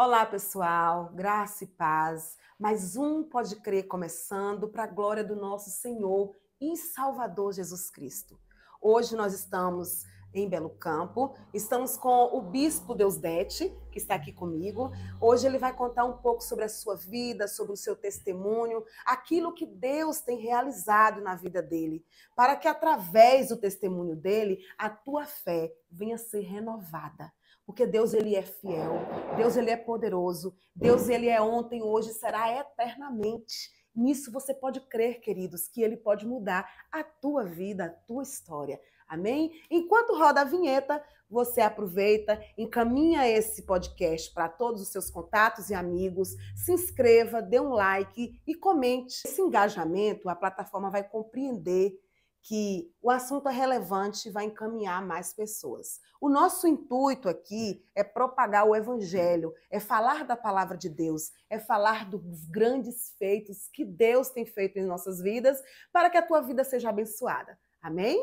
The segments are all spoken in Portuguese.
Olá, pessoal, graça e paz. Mais um Pode Crer começando para a glória do nosso Senhor e Salvador Jesus Cristo. Hoje nós estamos em Belo Campo, estamos com o Bispo Deusdedit, que está aqui comigo. Hoje ele vai contar um pouco sobre a sua vida, sobre o seu testemunho, aquilo que Deus tem realizado na vida dele, para que através do testemunho dele, a tua fé venha ser renovada. Porque Deus, ele é fiel, Deus, ele é poderoso, Deus, ele é ontem, hoje e será eternamente. Nisso você pode crer, queridos, que ele pode mudar a tua vida, a tua história. Amém? Enquanto roda a vinheta, você aproveita, encaminha esse podcast para todos os seus contatos e amigos, se inscreva, dê um like e comente. Esse engajamento, a plataforma vai compreender que o assunto é relevante e vai encaminhar mais pessoas. O nosso intuito aqui é propagar o evangelho, é falar da palavra de Deus, é falar dos grandes feitos que Deus tem feito em nossas vidas para que a tua vida seja abençoada. Amém?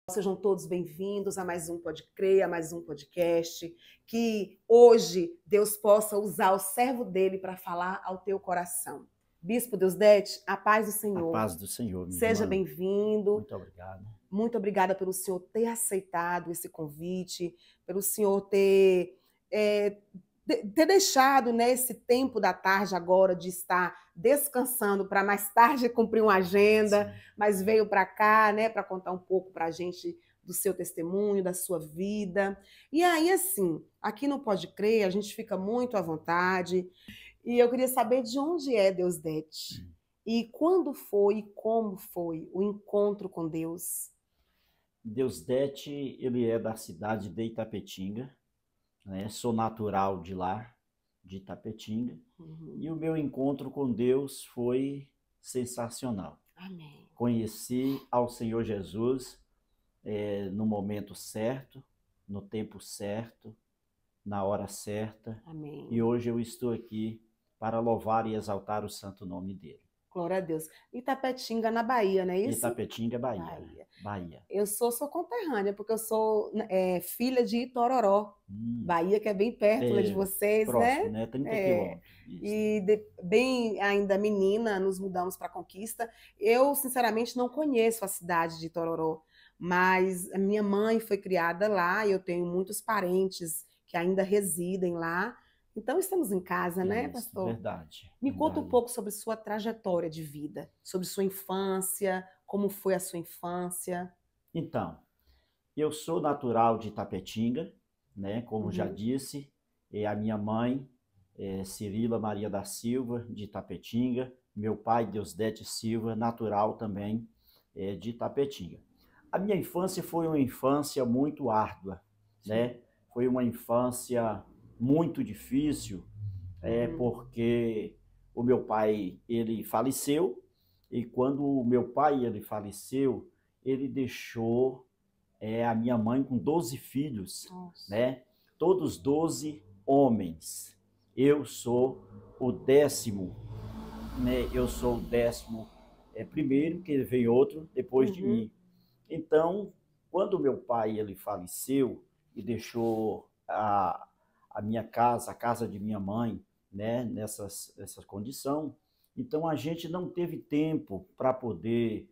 Sejam todos bem-vindos a mais um Pode Crer, a mais um podcast. Que hoje Deus possa usar o servo dele para falar ao teu coração. Bispo Deusdedit, a paz do Senhor. A paz do Senhor, minha Seja irmã. bem-vindo. Muito obrigado. Muito obrigada pelo Senhor ter aceitado esse convite, pelo Senhor ter deixado, né, esse tempo da tarde agora de estar descansando para mais tarde cumprir uma agenda, Sim. mas veio para cá, né, para contar um pouco para a gente do seu testemunho, da sua vida. E aí, assim, aqui no Pode Crer, a gente fica muito à vontade. E eu queria saber de onde é Deusdedit. E quando foi e como foi o encontro com Deus? Deusdedit, ele é da cidade de Itapetinga, né? Sou natural de lá, de Itapetinga. E o meu encontro com Deus foi sensacional. Amém. Conheci ao Senhor Jesus no momento certo, no tempo certo, na hora certa. Amém. E hoje eu estou aqui para louvar e exaltar o santo nome dele. Glória a Deus. Itapetinga, na Bahia, não é isso? Itapetinga, Bahia. Eu sou conterrânea, porque eu sou filha de Itororó, Bahia, que é bem perto de vocês, próximo, né? 30 quilômetros. E bem ainda menina, nos mudamos para Conquista. Eu, sinceramente, não conheço a cidade de Itororó, mas a minha mãe foi criada lá e eu tenho muitos parentes que ainda residem lá. Então, estamos em casa, né, pastor? Verdade. Me conta um pouco sobre sua trajetória de vida, sobre sua infância, como foi a sua infância. Então, eu sou natural de Itapetinga, né, como já disse, e a minha mãe é Cirila Maria da Silva, de Itapetinga, meu pai Deusdedit Silva, natural também de Itapetinga. A minha infância foi uma infância muito árdua, né? Foi uma infância muito difícil, porque o meu pai, ele faleceu, e quando o meu pai, ele faleceu, ele deixou a minha mãe com 12 filhos, né? Todos 12 homens. Eu sou o 10º, né? Eu sou o 10º primeiro, que veio outro depois de mim. Então, quando meu pai, ele faleceu e deixou a minha casa, a casa de minha mãe, né, nessas condições, então a gente não teve tempo para poder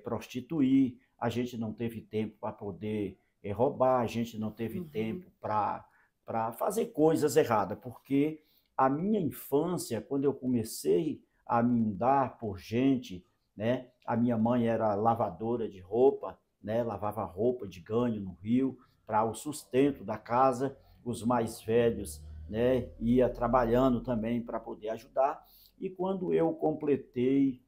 prostituir, a gente não teve tempo para poder roubar, a gente não teve tempo para fazer coisas erradas, porque a minha infância, quando eu comecei a me dar por gente, né, a minha mãe era lavadora de roupa, né, lavava roupa de ganho no rio para o sustento da casa, os mais velhos, né, ia trabalhando também para poder ajudar. E quando eu completei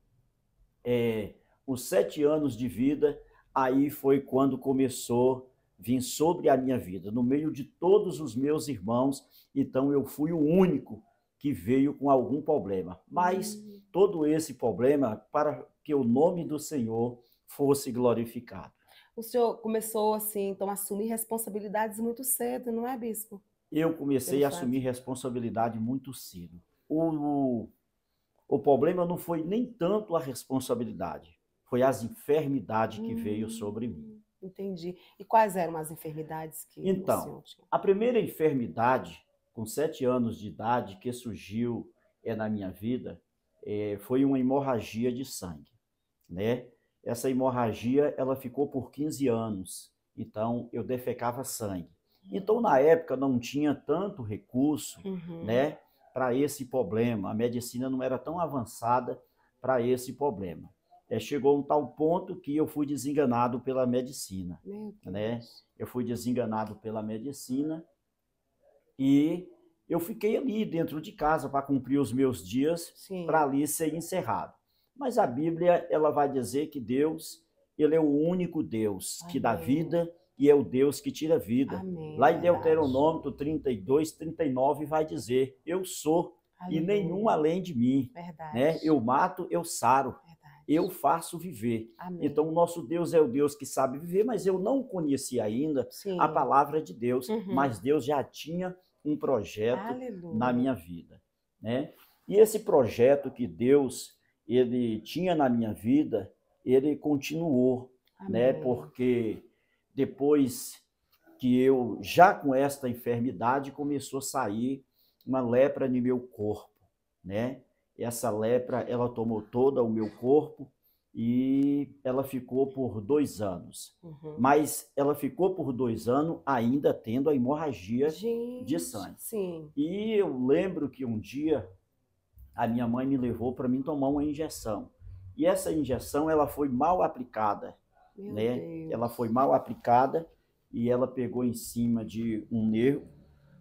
os 7 anos de vida, aí foi quando começou a vir sobre a minha vida, no meio de todos os meus irmãos. Então eu fui o único que veio com algum problema, mas todo esse problema para que o nome do Senhor fosse glorificado. O senhor começou, assim, então, a assumir responsabilidades muito cedo, não é, bispo? eu comecei Pelo a assumir fato. responsabilidade muito cedo. O problema não foi nem tanto a responsabilidade, foi as enfermidades que veio sobre mim. Entendi. E quais eram as enfermidades que o Então, senhor tinha? a primeira enfermidade, com 7 anos de idade, que surgiu na minha vida, foi uma hemorragia de sangue, né? Essa hemorragia, ela ficou por 15 anos, então eu defecava sangue. Então, na época, não tinha tanto recurso, Uhum. né, para esse problema. A medicina não era tão avançada para esse problema. Chegou um tal ponto que eu fui desenganado pela medicina, Meu né? Deus. Eu fui desenganado pela medicina e eu fiquei ali dentro de casa para cumprir os meus dias para Sim. ali ser encerrado. Mas a Bíblia, ela vai dizer que Deus, ele é o único Deus que dá Amém. vida e é o Deus que tira vida. Amém. É Lá em verdade. Deuteronômio 32, 39 vai dizer: eu sou e nenhum Aleluia. além de mim, Verdade. né? Eu mato, eu saro, eu Verdade. faço viver. Então, o Amém. nosso Deus é o Deus que sabe viver, mas eu não conhecia ainda a Sim. palavra de Deus, Uhum. mas Deus já tinha um projeto na Aleluia. minha vida, né? E esse projeto que Deus ele tinha na minha vida, ele continuou, né? Amém. Porque depois que eu já com esta enfermidade começou a sair uma lepra no meu corpo, né? Essa lepra ela tomou todo o meu corpo e ela ficou por 2 anos. Uhum. Mas ela ficou por 2 anos ainda tendo a hemorragia de Gente, sangue. sim. E eu lembro que um dia a minha mãe me levou para mim tomar uma injeção. E essa injeção ela foi mal aplicada, Meu né? Ela Deus. foi mal aplicada e ela pegou em cima de um nervo,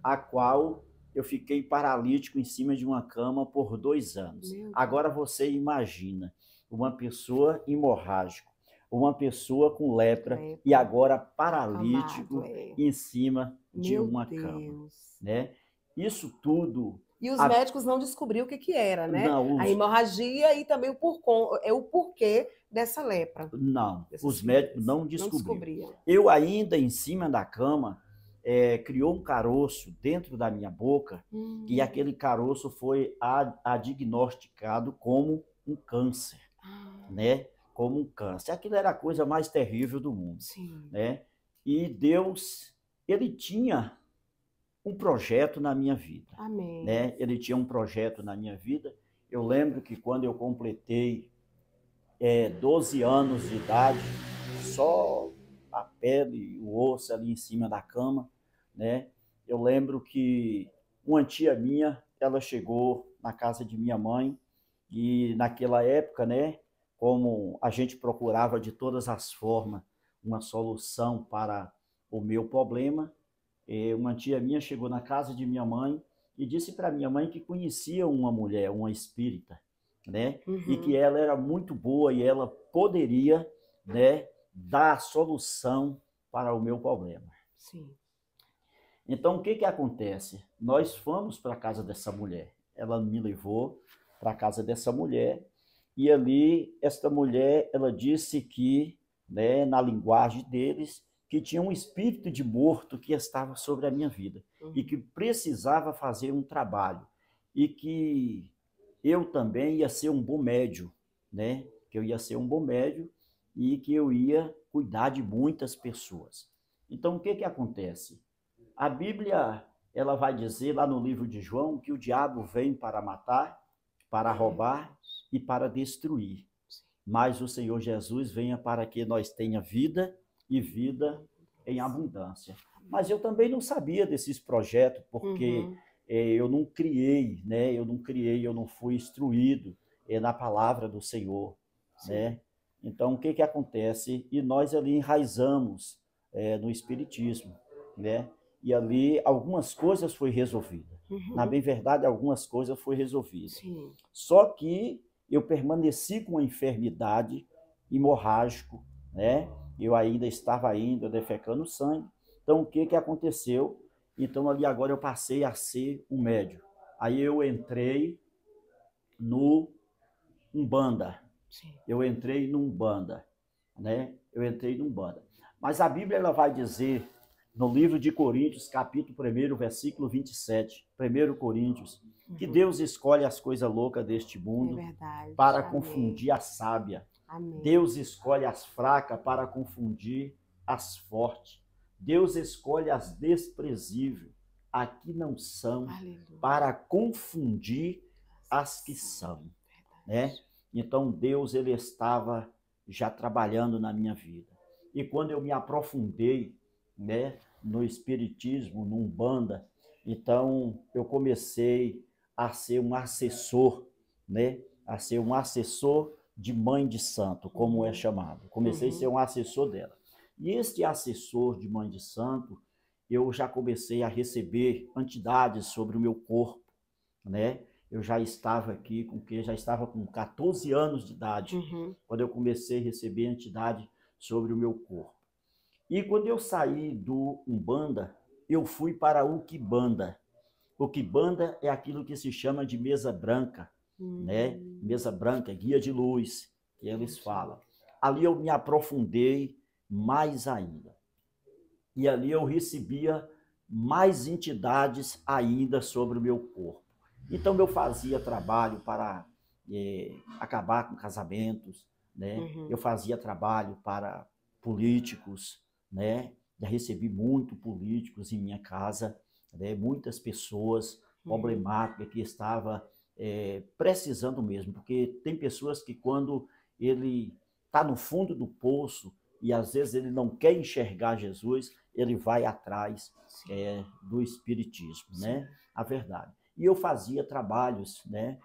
a qual eu fiquei paralítico em cima de uma cama por 2 anos. Meu Agora Deus. você imagina uma pessoa hemorrágica, uma pessoa com lepra e Lepra. agora Acamado, paralítico é. em cima de Meu uma cama, Deus. né? Isso tudo, E os a, médicos não descobriram o que que era, né? não, A hemorragia e também o porquê dessa lepra, não, dessas os médicos feridas. não Não descobriram. descobriam. Eu ainda em cima da cama, criou um caroço dentro da minha boca e Hum. aquele caroço foi diagnosticado como um câncer, Ah, né? Como um câncer. Aquilo era a coisa mais terrível do mundo, sim. né? E Deus, ele tinha um projeto na minha vida, Amém. né? Ele tinha um projeto na minha vida. Eu lembro que quando eu completei 12 anos de idade, só a pele e o osso ali em cima da cama, né? Eu lembro que uma tia minha, ela chegou na casa de minha mãe e naquela época, né, como a gente procurava de todas as formas uma solução para o meu problema, uma tia minha chegou na casa de minha mãe e disse para minha mãe que conhecia uma mulher, uma espírita, né? E que Uhum. ela era muito boa e ela poderia, né, dar a solução para o meu problema. Sim. Então, o que que acontece? Nós fomos para a casa dessa mulher. Ela me levou para a casa dessa mulher e ali esta mulher, ela disse que, né, na linguagem deles, que tinha um espírito de morto que estava sobre a minha vida e que precisava fazer um trabalho e que eu também ia ser um bom médium, né? Que eu ia ser um bom médium e que eu ia cuidar de muitas pessoas. Então, o que que acontece? A Bíblia, ela vai dizer lá no livro de João que o diabo vem para matar, para roubar e para destruir. Mas o Senhor Jesus venha para que nós tenha vida e vida em abundância. Mas eu também não sabia desses projetos, porque Uhum. eu não criei, né? Eu não fui instruído na palavra do Senhor, Sim. né? Então, o que que acontece? E nós ali enraizamos no Espiritismo, né? E ali algumas coisas foi resolvida. Na Uhum. bem verdade, algumas coisas foi resolvida. Sim. Só que eu permaneci com a enfermidade hemorrágico, né? Eu ainda estava defecando sangue. Então, o que que aconteceu? Então, ali agora eu passei a ser um médium. Aí eu entrei no Umbanda. Sim. Eu entrei no Umbanda, né? Eu entrei no Umbanda. Mas a Bíblia ela vai dizer no livro de Coríntios, capítulo 1, versículo 27, 1 Coríntios, que Deus escolhe as coisas loucas deste mundo para confundir a sábia. Amém. Deus escolhe as fracas para confundir as fortes. Deus escolhe as desprezíveis, as que não são, para confundir as que são, né? Então Deus, ele estava já trabalhando na minha vida. E quando eu me aprofundei, né, no espiritismo, no Umbanda, então eu comecei a ser um assessor, né, a ser um assessor de mãe de santo, como é chamado. Comecei a ser um assessor dela. E este assessor de mãe de santo, eu já comecei a receber entidades sobre o meu corpo, né? Eu já estava aqui, já estava com 14 anos de idade, quando eu comecei a receber entidade sobre o meu corpo. E quando eu saí do Umbanda, eu fui para o Umbanda. O Umbanda é aquilo que se chama de mesa branca, né? Mesa branca, guia de luz, que eles falam. Ali eu me aprofundei mais ainda. E ali eu recebia mais entidades ainda sobre o meu corpo. Então eu fazia trabalho para acabar com casamentos, né? Eu fazia trabalho para políticos, né? Já recebi muito políticos em minha casa, né? Muitas pessoas problemáticas que estavam precisando mesmo, porque tem pessoas que quando ele está no fundo do poço e às vezes ele não quer enxergar Jesus, ele vai atrás do espiritismo, né? A verdade. E eu fazia trabalhos, né,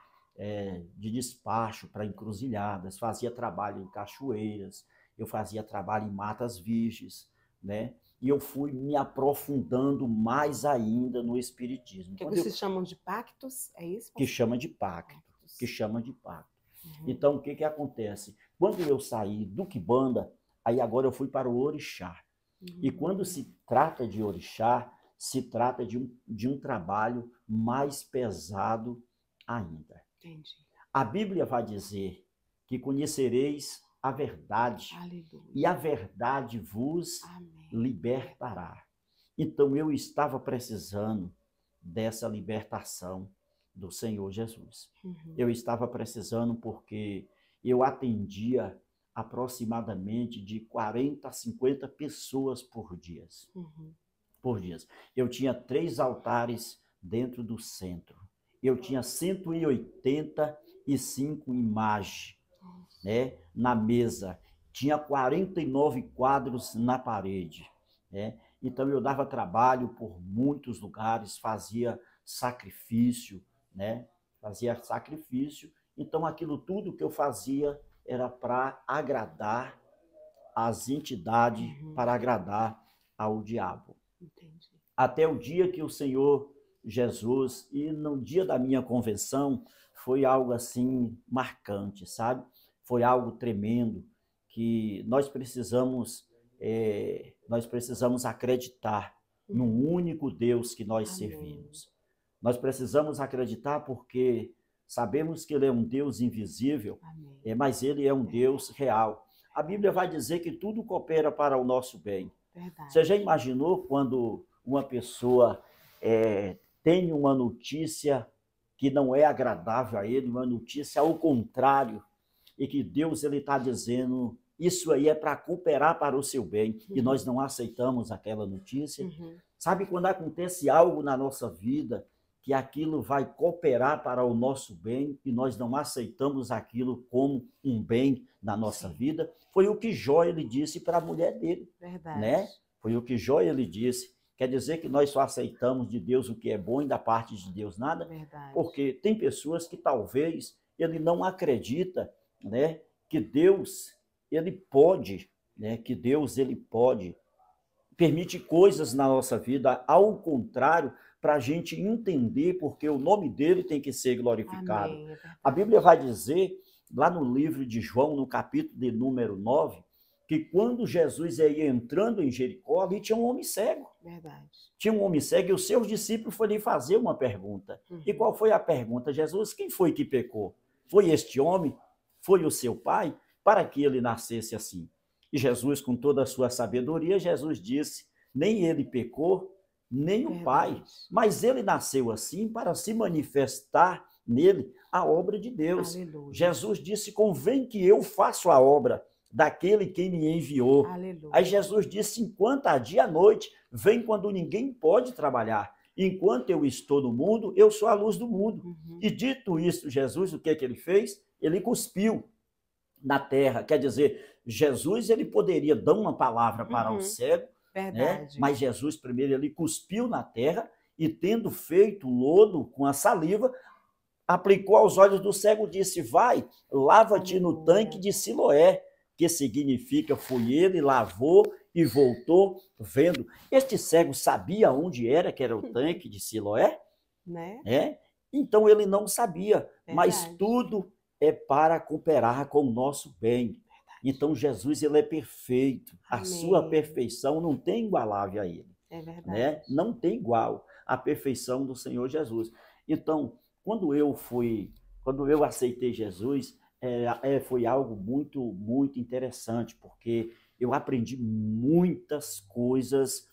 de despacho para encruzilhadas, fazia trabalho em cachoeiras, eu fazia trabalho em matas virgens, né? E eu fui me aprofundando mais ainda no espiritismo. Que vocês chamam de pactos, é isso? Que chama de pacto, que chama de pacto. Então, o que que acontece? Quando eu saí do Umbanda, aí agora eu fui para o Orixá. E quando se trata de Orixá, se trata de um trabalho mais pesado ainda. Entendi. A Bíblia vai dizer que conhecereis a verdade, e a verdade vos libertará. Então eu estava precisando dessa libertação do Senhor Jesus. Eu estava precisando porque eu atendia aproximadamente de 40 a 50 pessoas por dia. Eu tinha 3 altares dentro do centro. Eu tinha 185 imagens, né, na mesa. Tinha 49 quadros na parede, né? Então eu dava trabalho por muitos lugares, fazia sacrifício, né? Fazia sacrifício. Então aquilo tudo que eu fazia era para agradar as entidades, para agradar ao diabo. Entendi. Até o dia que o Senhor Jesus, e no dia da minha convenção, foi algo assim marcante, sabe? Foi algo tremendo, que nós precisamos acreditar num único Deus que nós servimos. Nós precisamos acreditar porque sabemos que Ele é um Deus invisível, mas Ele é um Deus real. A Bíblia vai dizer que tudo coopera para o nosso bem. Verdade. Você já imaginou quando uma pessoa tem uma notícia que não é agradável a ele, uma notícia ao contrário, e que Deus está dizendo, isso aí é para cooperar para o seu bem, e nós não aceitamos aquela notícia? Sabe quando acontece algo na nossa vida, que aquilo vai cooperar para o nosso bem, e nós não aceitamos aquilo como um bem na nossa vida? Foi o que Jó ele disse para a mulher dele. Verdade. Né? Foi o que Jó ele disse. Quer dizer que nós só aceitamos de Deus o que é bom e da parte de Deus nada? Verdade. Porque tem pessoas que talvez ele não acredita, né, que Deus ele pode, né, que Deus ele pode permite coisas na nossa vida, ao contrário, para a gente entender porque o nome dele tem que ser glorificado. Amém. A Bíblia vai dizer, lá no livro de João, no capítulo de número 9, que quando Jesus ia entrando em Jericó, ali tinha um homem cego. Verdade. Tinha um homem cego e os seus discípulos foram lhe fazer uma pergunta. E qual foi a pergunta? Jesus, quem foi que pecou? Foi este homem? Foi o seu pai? Para que ele nascesse assim? E Jesus, com toda a sua sabedoria, Jesus disse nem ele pecou, nem o Pai, Verdade. mas ele nasceu assim para se manifestar nele a obra de Deus. Aleluia. Jesus disse: convém que eu faça a obra daquele que me enviou. Aleluia. Aí Jesus disse: enquanto há dia e noite, vem quando ninguém pode trabalhar. Enquanto eu estou no mundo, eu sou a luz do mundo. E dito isso, Jesus, o que é que ele fez? Ele cuspiu na terra. Quer dizer, Jesus ele poderia dar uma palavra para o cego, né? Mas Jesus primeiro ele cuspiu na terra e, tendo feito lodo com a saliva, aplicou aos olhos do cego e disse: vai, lava-te no tanque de Siloé, que significa foi ele, lavou e voltou vendo. Este cego sabia onde era, que era o tanque de Siloé? Né? Então ele não sabia, mas Verdade. tudo é para cooperar com o nosso bem. Então Jesus ele é perfeito. A Amém. sua perfeição não tem igualável a ele. É verdade. Né? Não tem igual a perfeição do Senhor Jesus. Então, quando eu aceitei Jesus, foi algo muito, muito interessante, porque eu aprendi muitas coisas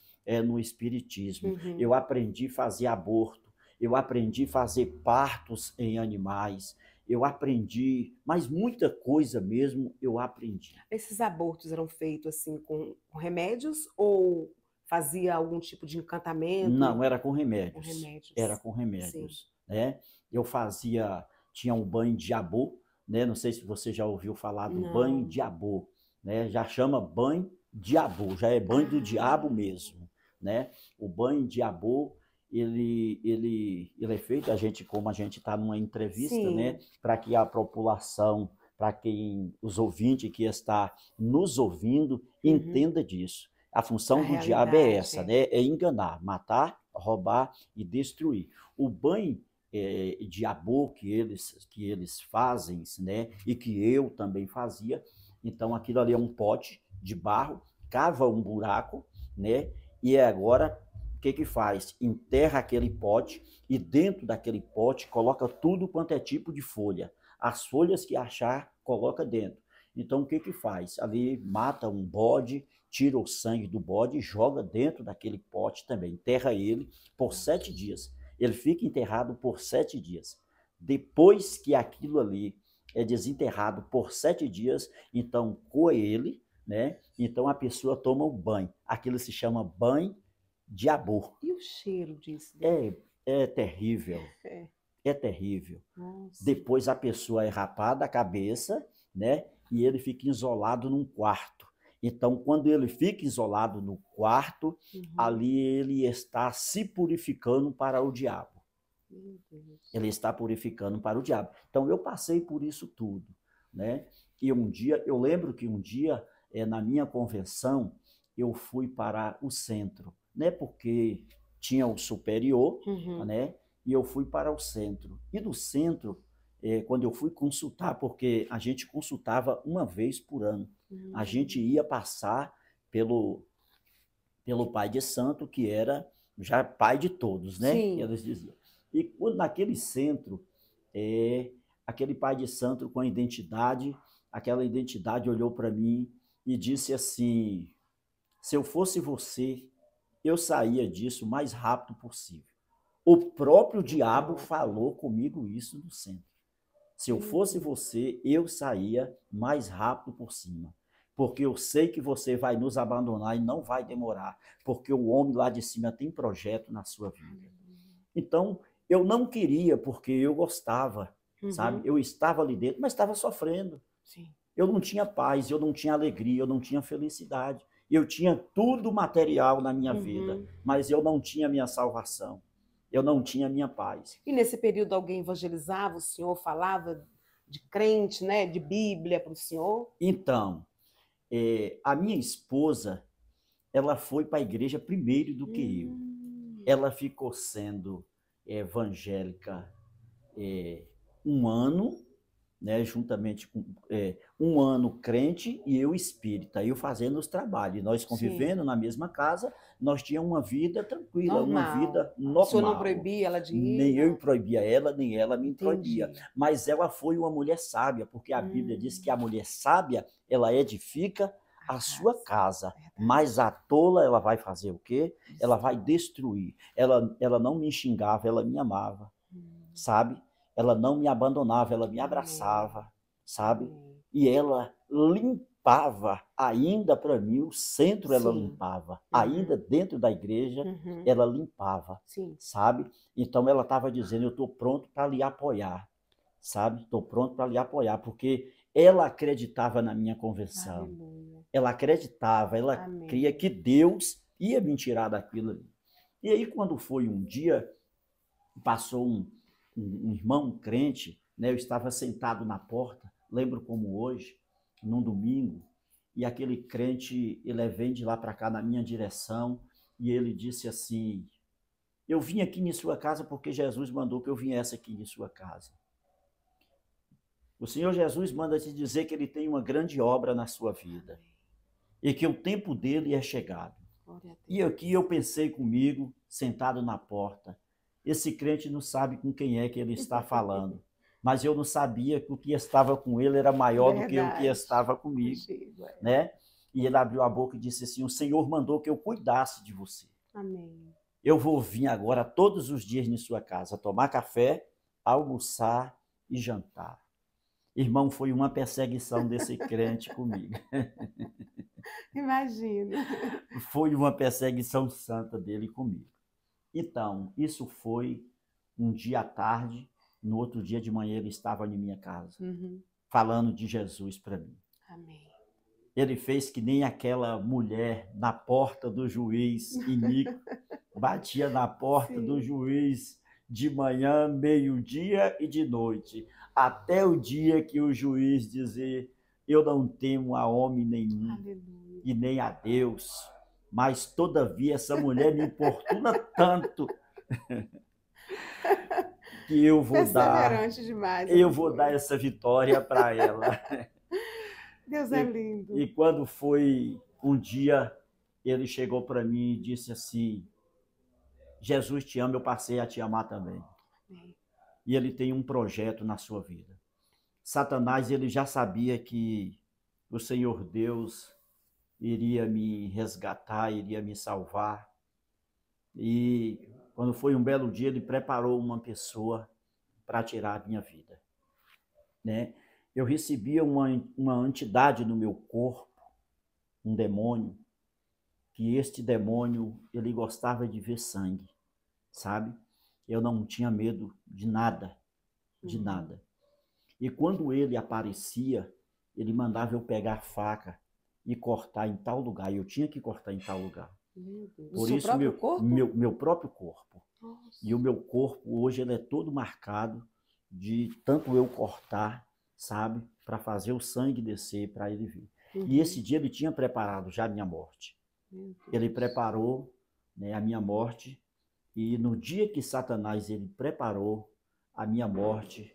no Espiritismo. Eu aprendi a fazer aborto, eu aprendi a fazer partos em animais, eu aprendi, mas muita coisa mesmo eu aprendi. Esses abortos eram feitos assim com remédios ou fazia algum tipo de encantamento? Não, era com remédios. Com remédios. Era com remédios, né? Eu tinha um banho de abô, né? Não sei se você já ouviu falar do banho de abô, né? Já chama banho de abô, já é banho do diabo mesmo, né? O banho de abô, ele é feito, como a gente está numa entrevista, né? Para que a população, para quem os ouvintes que está nos ouvindo, entenda disso. A função do diabo é essa, né? É enganar, matar, roubar e destruir. O banho de abô que eles fazem, né? E que eu também fazia. Então aquilo ali é um pote de barro, cava um buraco, né? E agora o que faz? Enterra aquele pote e dentro daquele pote coloca tudo quanto é tipo de folha. As folhas que achar, coloca dentro. Então o que faz? Ali mata um bode, tira o sangue do bode e joga dentro daquele pote também. Enterra ele por 7 dias. Ele fica enterrado por 7 dias. Depois que aquilo ali é desenterrado por 7 dias, então coa ele, né? Então a pessoa toma o banho. Aquilo se chama banho de abô. E o cheiro disso? É terrível. É terrível. Nossa. Depois a pessoa é rapada a cabeça, né? E ele fica isolado num quarto. Então, quando ele fica isolado no quarto, ali ele está se purificando para o diabo. Ele está purificando para o diabo. Então, eu passei por isso tudo, né? E eu lembro que um dia, na minha convenção, eu fui para o centro, né? Porque tinha o superior, né? E eu fui para o centro. E do centro, quando eu fui consultar, porque a gente consultava uma vez por ano, a gente ia passar pelo pai de santo, que era já pai de todos, né? Sim. Eles diziam. E quando naquele centro, aquele pai de santo com a identidade, aquela identidade olhou para mim e disse assim: se eu fosse você, eu saía disso o mais rápido possível. O próprio diabo falou comigo isso no centro. Se eu fosse você, eu saía mais rápido por cima. Porque eu sei que você vai nos abandonar e não vai demorar. Porque o homem lá de cima tem projeto na sua vida. Então, eu não queria, porque eu gostava, sabe? Eu estava ali dentro, mas estava sofrendo. Sim. Eu não tinha paz, eu não tinha alegria, eu não tinha felicidade. Eu tinha tudo material na minha vida, mas eu não tinha minha salvação. Eu não tinha minha paz. E nesse período alguém evangelizava o senhor, falava de crente, né, de Bíblia para o senhor? Então, a minha esposa, ela foi para a igreja primeiro do que eu. Ela ficou sendo evangélica 1 ano, né, juntamente com 1 ano crente e eu espírita, eu fazendo os trabalhos, nós convivendo na mesma casa, nós tínhamos uma vida tranquila, uma vida normal. O senhor não proibia ela de ir? Nem eu proibia ela, nem ela me proibia. Mas ela foi uma mulher sábia, porque a Bíblia diz que a mulher sábia, ela edifica a sua casa, mas a tola, ela vai fazer o quê? Ela vai destruir. Ela não me xingava, ela me amava, sabe? Ela não me abandonava, ela me abraçava, sabe? E ela limpava ainda para mim, o centro ela limpava, ainda dentro da igreja ela limpava, sabe? Então ela estava dizendo, eu estou pronto para lhe apoiar, sabe? Estou pronto para lhe apoiar, porque ela acreditava na minha conversão. Aleluia. Ela acreditava, ela cria que Deus ia me tirar daquilo ali. E aí quando foi um dia, passou um irmão, um crente, né? Eu estava sentado na porta, lembro como hoje, num domingo, e aquele crente, ele vem de lá para cá na minha direção, e ele disse assim, eu vim aqui em sua casa porque Jesus mandou que eu viesse aqui em sua casa. O Senhor Jesus manda te dizer que ele tem uma grande obra na sua vida, e que o tempo dele é chegado. E aqui eu pensei comigo, sentado na porta, esse crente não sabe com quem é que ele está falando. Mas eu não sabia que o que estava com ele era maior do que o que estava comigo, né? E ele abriu a boca e disse assim, o Senhor mandou que eu cuidasse de você. Amém. Eu vou vir agora todos os dias em sua casa, tomar café, almoçar e jantar. Irmão, foi uma perseguição desse crente comigo. Imagina. Foi uma perseguição santa dele comigo. Então, isso foi um dia à tarde. No outro dia de manhã ele estava em minha casa, falando de Jesus para mim. Amém. Ele fez que nem aquela mulher na porta do juiz iníquo, batia na porta do juiz de manhã, meio-dia e de noite, até o dia que o juiz dizer, eu não temo a homem nenhum, aleluia, e nem a Deus, mas todavia essa mulher me importuna tanto que eu vou dar essa vitória para ela. Deus é lindo. E quando foi um dia, ele chegou para mim e disse assim, Jesus te ama, eu passei a te amar também. Amém. E ele tem um projeto na sua vida. Satanás, ele já sabia que o Senhor Deus iria me resgatar, iria me salvar. E quando foi um belo dia, ele preparou uma pessoa para tirar a minha vida, né? Eu recebia uma entidade no meu corpo, um demônio, que este demônio, ele gostava de ver sangue, sabe? Eu não tinha medo de nada, de nada. E quando ele aparecia, ele mandava eu pegar a faca e cortar em tal lugar, e eu tinha que cortar em tal lugar. Por isso, meu próprio corpo. Nossa. E o meu corpo hoje ele é todo marcado de tanto eu cortar, sabe, para fazer o sangue descer, para ele vir. E esse dia ele tinha preparado já a minha morte. Ele preparou, né, a minha morte, e no dia que Satanás ele preparou a minha morte,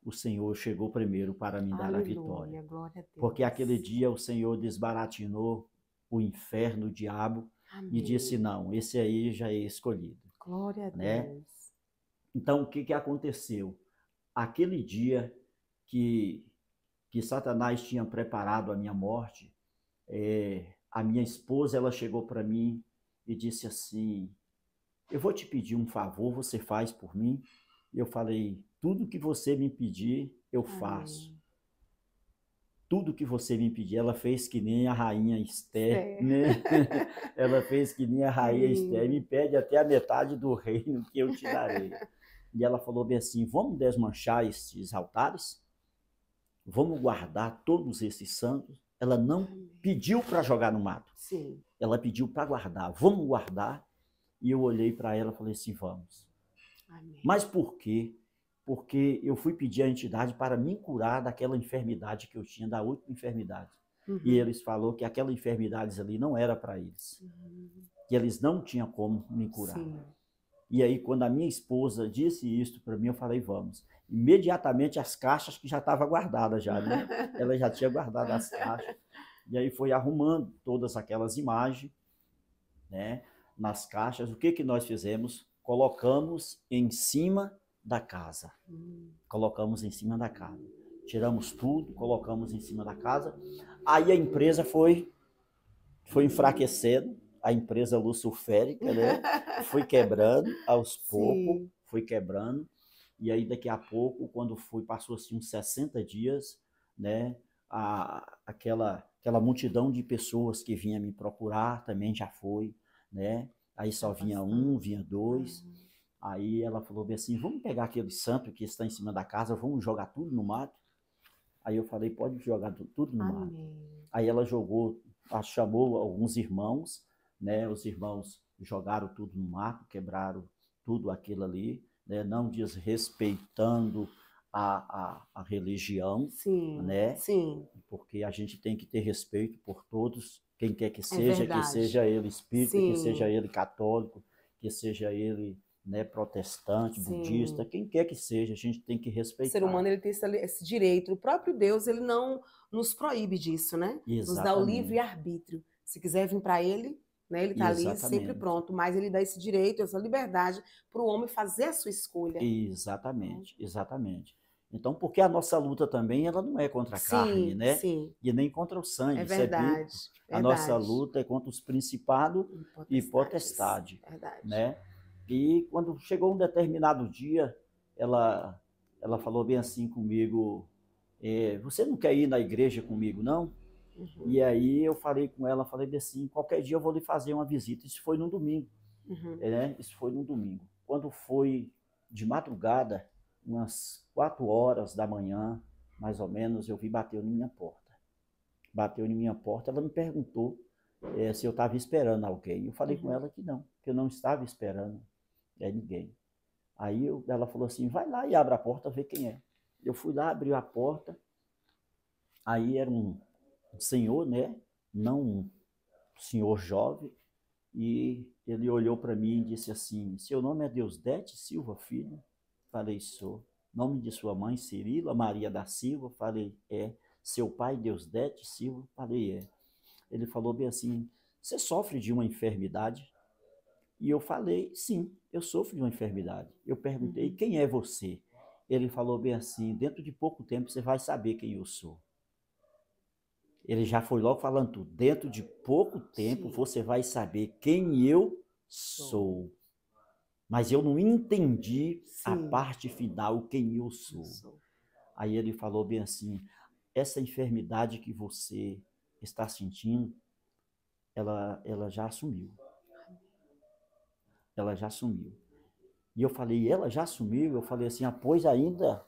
o Senhor chegou primeiro para me dar a vitória. Glória a Deus. Porque aquele dia o Senhor desbaratinou o inferno, o diabo, amém, e disse, não, esse aí já é escolhido. Glória a né? Deus. Então, o que aconteceu? Aquele dia que Satanás tinha preparado a minha morte, a minha esposa, ela chegou para mim e disse assim, eu vou te pedir um favor, você faz por mim? Eu falei, tudo que você me pedir, eu faço. Tudo que você me pedir, ela fez que nem a rainha Esther, né? Ela fez que nem a rainha Esther, me pede até a metade do reino que eu te darei. E ela falou bem assim, vamos desmanchar esses altares? Vamos guardar todos esses santos? Ela não pediu para jogar no mato. Sim. Ela pediu para guardar. Vamos guardar? E eu olhei para ela e falei assim, vamos. Amém. Mas por quê? Porque eu fui pedir à entidade para me curar daquela enfermidade que eu tinha, da última enfermidade. E eles falaram que aquela enfermidade ali não era para eles. Que eles não tinham como me curar. Sim. E aí, quando a minha esposa disse isso para mim, eu falei, vamos. Imediatamente, as caixas que já estavam guardadas já, né? Ela já tinha guardado as caixas. E aí foi arrumando todas aquelas imagens, né, nas caixas. O que nós fizemos? Colocamos em cima da casa. Colocamos em cima da casa. Tiramos tudo, colocamos em cima da casa. Aí a empresa foi foi enfraquecendo a empresa Lusulférica, né? Foi quebrando aos poucos, Sim. foi quebrando. E aí, daqui a pouco, quando passou assim, uns 60 dias, né? Aquela multidão de pessoas que vinha me procurar também já foi, né? Aí só vinha um, vinha dois. Aí ela falou bem assim, vamos pegar aquele santo que está em cima da casa, vamos jogar tudo no mato. Aí eu falei, pode jogar tudo no mato. Amém. Aí ela chamou alguns irmãos, né? Os irmãos jogaram tudo no mato, quebraram tudo aquilo ali, né? Não desrespeitando a religião, Sim, né? sim. Porque a gente tem que ter respeito por todos, quem quer que É seja verdade. ele espírita, que seja Sim, ele católico, que seja ele, né, protestante, budista, sim. quem quer que seja, a gente tem que O ser humano respeitar. ele tem esse direito. O próprio Deus ele não nos proíbe disso, né? Nos dá o livre Exatamente, arbítrio. Se quiser vir para ele, né? Ele está ali sempre exatamente. pronto. Mas ele dá esse direito, essa liberdade para o homem fazer a sua escolha. Né? Exatamente, exatamente. Então, porque a nossa luta também, ela não é contra a carne, Sim, né? sim. E nem contra o É sangue, isso é verdade, bíblico. A nossa verdade. luta é contra os principados E e potestades. potestade, Verdade. né? E quando chegou um determinado dia, ela, ela falou bem assim comigo, você não quer ir na igreja comigo, não? Uhum, E aí eu falei com ela, falei bem assim, qualquer dia eu vou lhe fazer uma visita. Isso foi no domingo, uhum, né? Isso foi no domingo. Quando foi de madrugada, umas 4 horas da manhã, mais ou menos, eu vi bateu na minha porta. Bateu na minha porta, ela me perguntou se eu estava esperando alguém. Eu falei com uhum. ela que eu não estava esperando ninguém. Aí ela falou assim, vai lá e abre a porta, vê quem é. Eu fui lá, abri a porta, aí era um senhor, né? Não um senhor jovem, e ele olhou para mim e disse assim, seu nome é Deusdete Silva Filho? Falei, sou. Nome de sua mãe, Cirila Maria da Silva? Falei, é. Seu pai, Deusdete Silva? Falei, é. Ele falou bem assim, você sofre de uma enfermidade? E eu falei, sim, eu sofro de uma enfermidade. Eu perguntei, Uhum. quem é você? Ele falou bem assim, dentro de pouco tempo você vai saber quem eu sou. Ele já foi logo falando tudo. Dentro de pouco tempo Sim, você vai saber quem eu sou. sou. Mas eu não entendi a Sim, parte final, quem eu eu sou. sou. Aí ele falou bem assim: essa enfermidade que você está sentindo, ela já assumiu. Ela já assumiu. E eu falei, ela já assumiu? Eu falei assim, pois ainda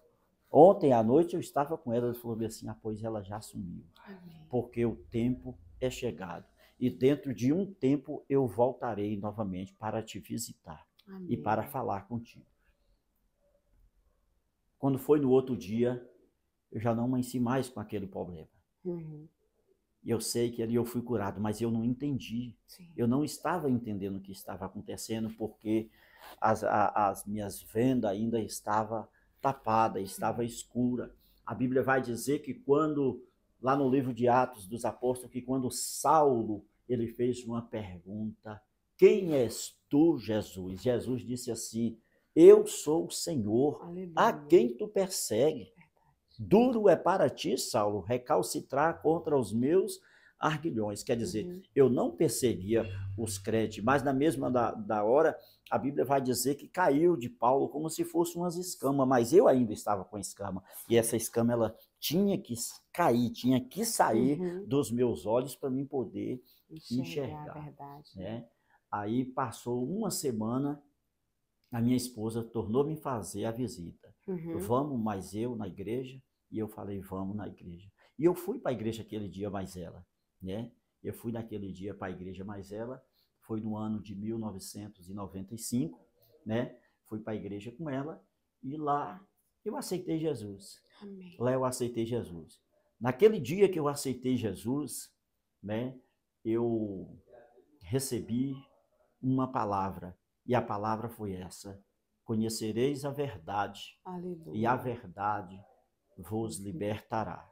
ontem à noite eu estava com ela. Ele falou bem assim, pois ela já assumiu. Amém. Porque o tempo é chegado. E dentro de um tempo eu voltarei novamente para te visitar e para Amém. falar contigo. Quando foi no outro dia, eu já não amanheci mais com aquele problema. Uhum. Eu sei que ali eu fui curado, mas eu não entendi. Sim. Eu não estava entendendo o que estava acontecendo, porque as minhas vendas ainda estavam tapadas, estava escura. A Bíblia vai dizer que quando, lá no livro de Atos dos Apóstolos, que quando Saulo, ele fez uma pergunta, quem és tu, Jesus? Jesus disse assim, eu sou o Senhor, a Aleluia. quem tu persegue? Duro é para ti, Saulo, recalcitrar contra os meus arguilhões. Quer dizer, Uhum. eu não perseguia os crentes, mas na mesma da hora, a Bíblia vai dizer que caiu de Paulo como se fosse umas escamas, mas eu ainda estava com escama. E essa escama, ela tinha que cair, tinha que sair Uhum. dos meus olhos para mim poder Enxergar a enxergar. verdade, né? Né? Aí passou uma semana, a minha esposa tornou-me fazer a visita. Uhum. Vamos mais eu na igreja? E eu falei, vamos na igreja. E eu fui para a igreja aquele dia mais ela, né? Eu fui naquele dia para a igreja mais ela, foi no ano de 1995, né? Fui para a igreja com ela e lá eu aceitei Jesus. Amém. Lá eu aceitei Jesus. Naquele dia que eu aceitei Jesus, né? Eu recebi uma palavra e a palavra foi essa: conhecereis a verdade e a Aleluia. verdade vos Nos libertará.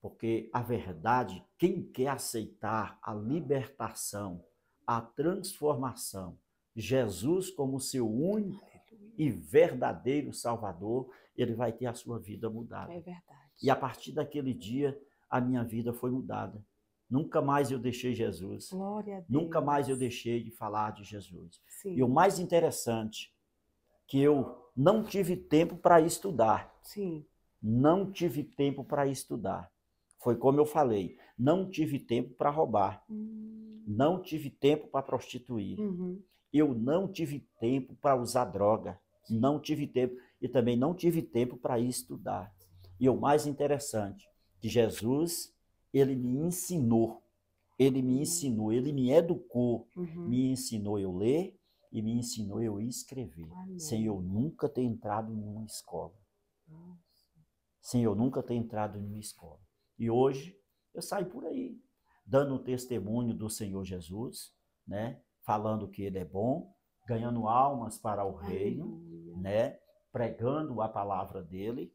Porque a verdade, quem quer aceitar a libertação, a transformação, Jesus como seu único e Aleluia. verdadeiro Salvador, ele vai ter a sua vida É mudada. E verdade. a partir daquele dia, a minha vida foi mudada. Nunca mais eu deixei Jesus. Glória a Deus. Nunca mais eu deixei de falar de Jesus. Sim. E o mais interessante, que eu não tive tempo para estudar. Sim. Não tive tempo para estudar. Foi como eu falei, não tive tempo para roubar. Não tive tempo para prostituir. Eu não tive tempo para usar droga. Não tive tempo. E também não tive tempo para estudar. E o mais interessante, que Jesus, ele me ensinou. Ele me educou, me ensinou eu ler e me ensinou eu escrever. Amém. Sem eu nunca ter entrado em uma escola. Sem eu nunca ter entrado em uma escola. E hoje eu saio por aí, dando o testemunho do Senhor Jesus, né? Falando que Ele é bom, ganhando almas para o reino, né? Pregando a palavra dEle,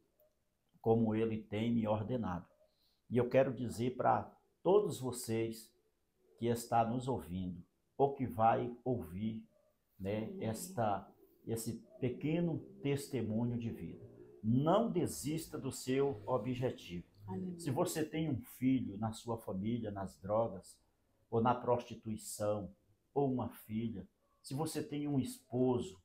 como Ele tem me ordenado. E eu quero dizer para todos vocês que está nos ouvindo, ou que vai ouvir, né? Esse pequeno testemunho de vida. Não desista do seu objetivo. Se você tem um filho na sua família, nas drogas, ou na prostituição, ou uma filha, se você tem um esposo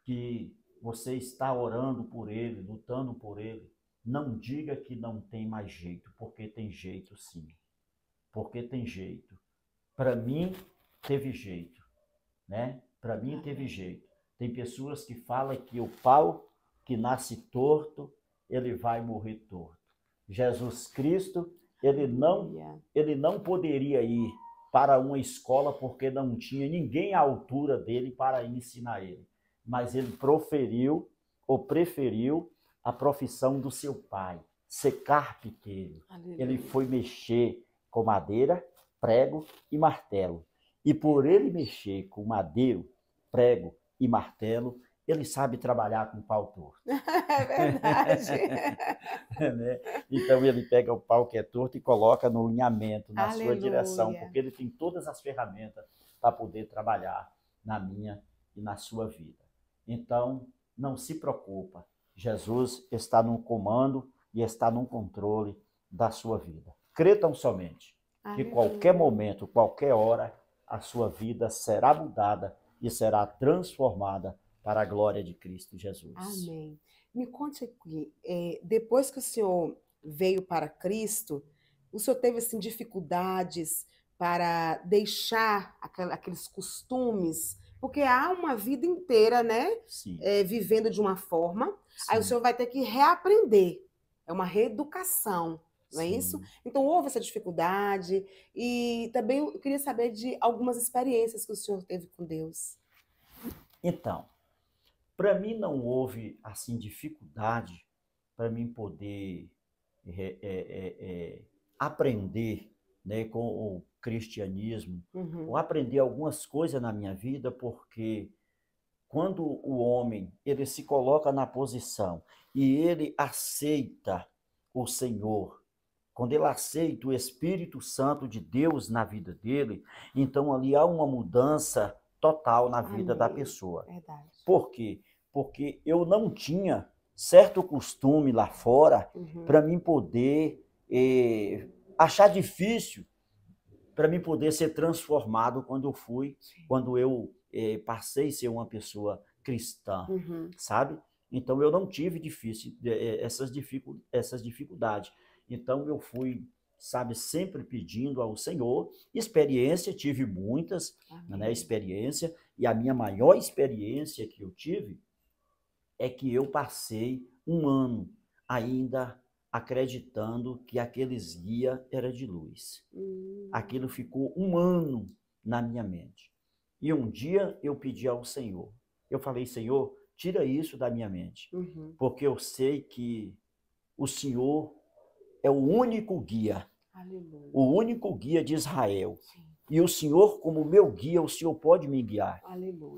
que você está orando por ele, lutando por ele, não diga que não tem mais jeito, porque tem jeito sim. Porque tem jeito. Para mim, teve jeito, né? Para mim, teve jeito. Tem pessoas que falam que o pau que nasce torto, ele vai morrer torto. Jesus Cristo, ele não poderia ir para uma escola porque não tinha ninguém à altura dele para ensinar ele. Mas ele preferiu a profissão do seu pai, ser carpinteiro. Ele foi mexer com madeira, prego e martelo. E por ele mexer com madeiro, prego e martelo, ele sabe trabalhar com pau torto. É verdade. Né? Então ele pega o pau que é torto e coloca no alinhamento, na sua direção, porque ele tem todas as ferramentas para poder trabalhar na minha e na sua vida. Então, não se preocupa. Jesus está no comando e está no controle da sua vida. Crê tão somente que qualquer momento, qualquer hora, a sua vida será mudada e será transformada para a glória de Cristo Jesus. Amém. Me conte aqui, depois que o senhor veio para Cristo, o senhor teve assim, dificuldades para deixar aqueles costumes? Porque há uma vida inteira, né? Vivendo de uma forma, aí o senhor vai ter que reaprender. É uma reeducação, não é isso? Então houve essa dificuldade e também eu queria saber de algumas experiências que o senhor teve com Deus. Então, para mim não houve assim dificuldade para mim poder aprender, né, com o cristianismo, ou aprender algumas coisas na minha vida, porque quando o homem ele se coloca na posição e ele aceita o Senhor, quando ele aceita o Espírito Santo de Deus na vida dele, então ali há uma mudança total na vida da pessoa. Verdade. Por quê? Porque eu não tinha certo costume lá fora para mim poder achar difícil para mim poder ser transformado quando eu passei a ser uma pessoa cristã, sabe? Então eu não tive essas dificuldades. Então eu fui, sabe, sempre pedindo ao Senhor. Experiência, tive muitas, né, experiência, e a minha maior experiência que eu tive é que eu passei um ano ainda acreditando que aqueles guias eram de luz. Aquilo ficou um ano na minha mente. E um dia eu pedi ao Senhor. Eu falei, Senhor, tira isso da minha mente, porque eu sei que o Senhor é o único guia, o único guia de Israel. E o Senhor, como meu guia, o Senhor pode me guiar.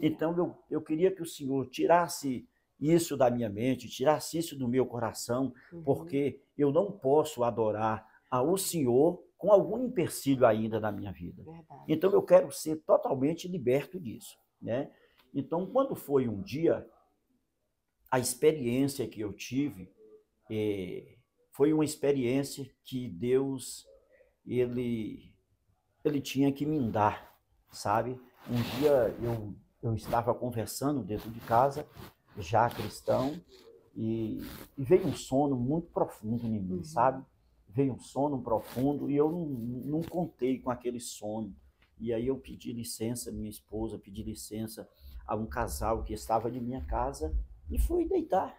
Então eu queria que o Senhor tirasse isso da minha mente, tirasse isso do meu coração, porque eu não posso adorar ao Senhor com algum empecilho ainda na minha vida. Então eu quero ser totalmente liberto disso, né? Então, quando foi um dia, a experiência que eu tive foi uma experiência que Deus, ele ele tinha que me dar, sabe? Um dia eu estava conversando dentro de casa, já cristão, e veio um sono muito profundo em mim, sabe? Veio um sono profundo e eu não contei com aquele sono. E aí eu pedi licença à minha esposa, pedi licença a um casal que estava de minha casa e fui deitar.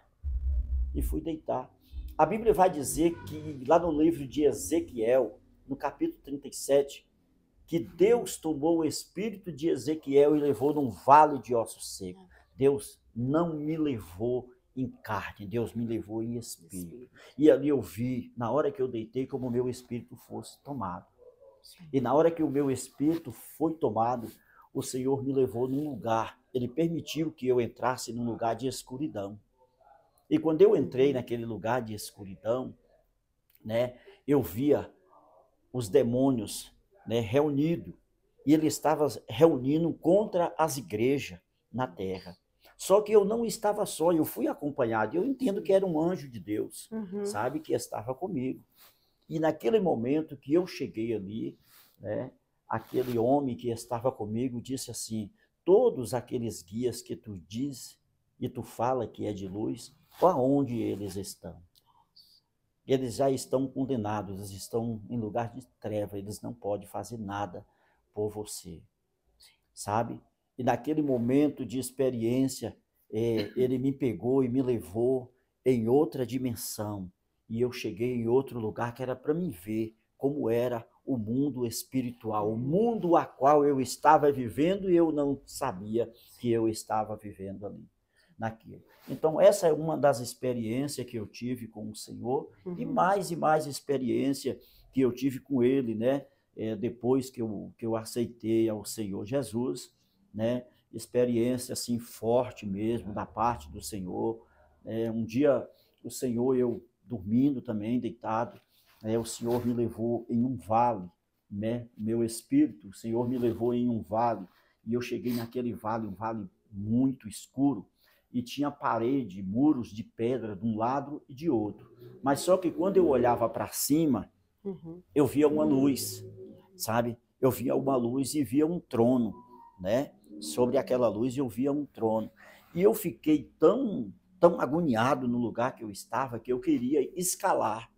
E fui deitar. A Bíblia vai dizer que lá no livro de Ezequiel, no capítulo 37, que Deus tomou o espírito de Ezequiel e levou num vale de ossos secos. Deus não me levou em carne, Deus me levou em espírito. E ali eu vi, na hora que eu deitei, como o meu espírito fosse tomado. E na hora que o meu espírito foi tomado, o Senhor me levou num lugar, Ele permitiu que eu entrasse num lugar de escuridão. E quando eu entrei naquele lugar de escuridão, né, eu via os demônios, né, reunidos. E ele estava reunindo contra as igrejas na terra. Só que eu não estava só, eu fui acompanhado. Eu entendo que era um anjo de Deus, sabe, que estava comigo. E naquele momento que eu cheguei ali, né, aquele homem que estava comigo disse assim: todos aqueles guias que tu diz e tu fala que é de luz, aonde eles estão? Eles já estão condenados, eles estão em lugar de treva, eles não podem fazer nada por você, sabe? E naquele momento de experiência, ele me pegou e me levou em outra dimensão, e eu cheguei em outro lugar que era para me ver como era o mundo espiritual, o mundo a qual eu estava vivendo e eu não sabia que eu estava vivendo ali, naquilo. Então, essa é uma das experiências que eu tive com o Senhor, e mais experiência que eu tive com Ele, né? Depois que eu aceitei ao Senhor Jesus, né? Experiência assim forte mesmo da parte do Senhor. Um dia o Senhor, eu dormindo também, deitado, o Senhor me levou em um vale, né? Meu espírito, o Senhor me levou em um vale, e eu cheguei naquele vale, um vale muito escuro, e tinha parede, muros de pedra de um lado e de outro. Mas só que quando eu olhava para cima, eu via uma luz, sabe? Eu via uma luz e via um trono, né? Sobre aquela luz eu via um trono. E eu fiquei tão agoniado no lugar que eu estava que eu queria escalar.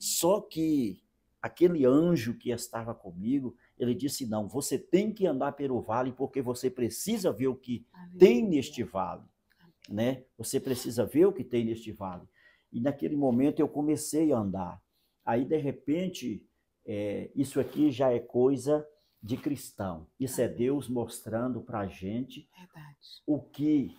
Só que aquele anjo que estava comigo, ele disse: não, você tem que andar pelo vale porque você precisa ver o que tem neste vale. Né? Você precisa ver o que tem neste vale. E naquele momento eu comecei a andar. Aí, de repente, isso aqui já é coisa de cristão. Isso é Deus mostrando para a gente o que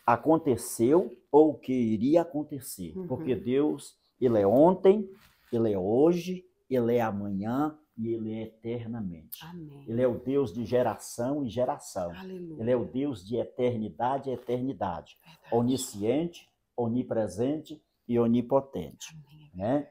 aconteceu ou o que iria acontecer. Porque Deus, Ele é ontem, Ele é hoje, Ele é amanhã e Ele é eternamente. Amém. Ele é o Deus de geração e geração. Aleluia. Ele é o Deus de eternidade e eternidade. Verdade. Onisciente, onipresente e onipotente. Amém. Né?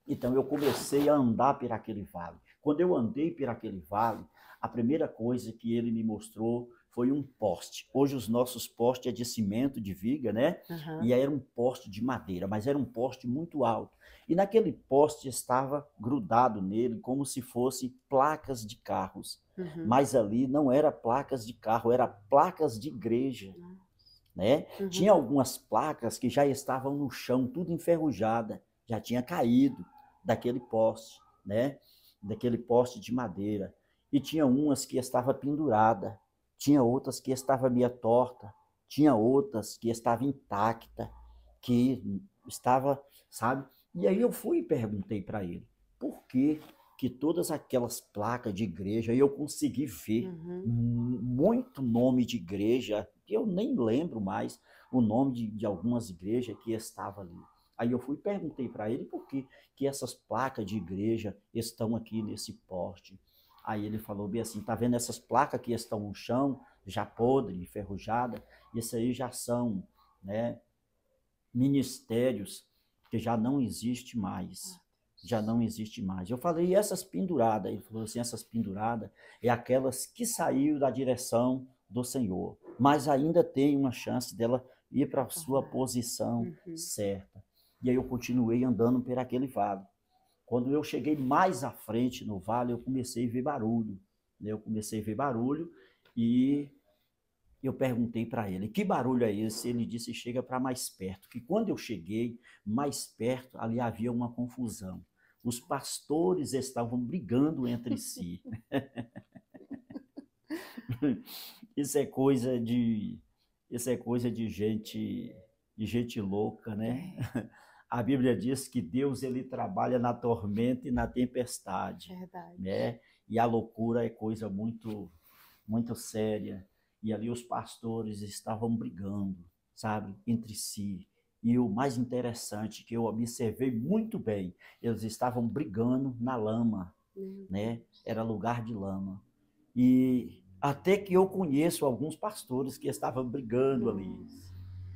Então eu comecei a andar por aquele vale. Quando eu andei por aquele vale, a primeira coisa que ele me mostrou foi um poste. Hoje os nossos postes é de cimento, de viga, né? E era um poste de madeira, mas era um poste muito alto. E naquele poste estava grudado nele como se fossem placas de carros. Mas ali não era placas de carro, era placas de igreja. Né? Tinha algumas placas que já estavam no chão, tudo enferrujada, já tinha caído daquele poste, né? Daquele poste de madeira. E tinha umas que estava pendurada, tinha outras que estava meia torta, tinha outras que estava intacta, que estava, sabe? E aí eu fui e perguntei para ele, por que todas aquelas placas de igreja, eu consegui ver muito nome de igreja, que eu nem lembro mais o nome de algumas igrejas que estavam ali. Aí eu fui e perguntei para ele por que essas placas de igreja estão aqui nesse poste. Aí ele falou bem assim, tá vendo essas placas que estão no chão, já podre, enferrujada? Isso aí já são, né, ministérios que já não existe mais. Já não existe mais. Eu falei, e essas penduradas? Ele falou assim, essas penduradas é aquelas que saíram da direção do Senhor, mas ainda tem uma chance dela ir para a sua posição certa. E aí eu continuei andando por aquele vale. Quando eu cheguei mais à frente no vale, eu comecei a ver barulho, né? Eu comecei a ver barulho e eu perguntei para ele, que barulho é esse? Ele disse, chega para mais perto. Que quando eu cheguei mais perto, ali havia uma confusão. Os pastores estavam brigando entre si. Isso é coisa de, isso é coisa de gente louca, né? A Bíblia diz que Deus ele trabalha na tormenta e na tempestade, Verdade. né? E a loucura é coisa muito séria. E ali os pastores estavam brigando, sabe, entre si. E o mais interessante que eu observei muito bem, eles estavam brigando na lama, né? Era lugar de lama. E até que eu conheço alguns pastores que estavam brigando ali.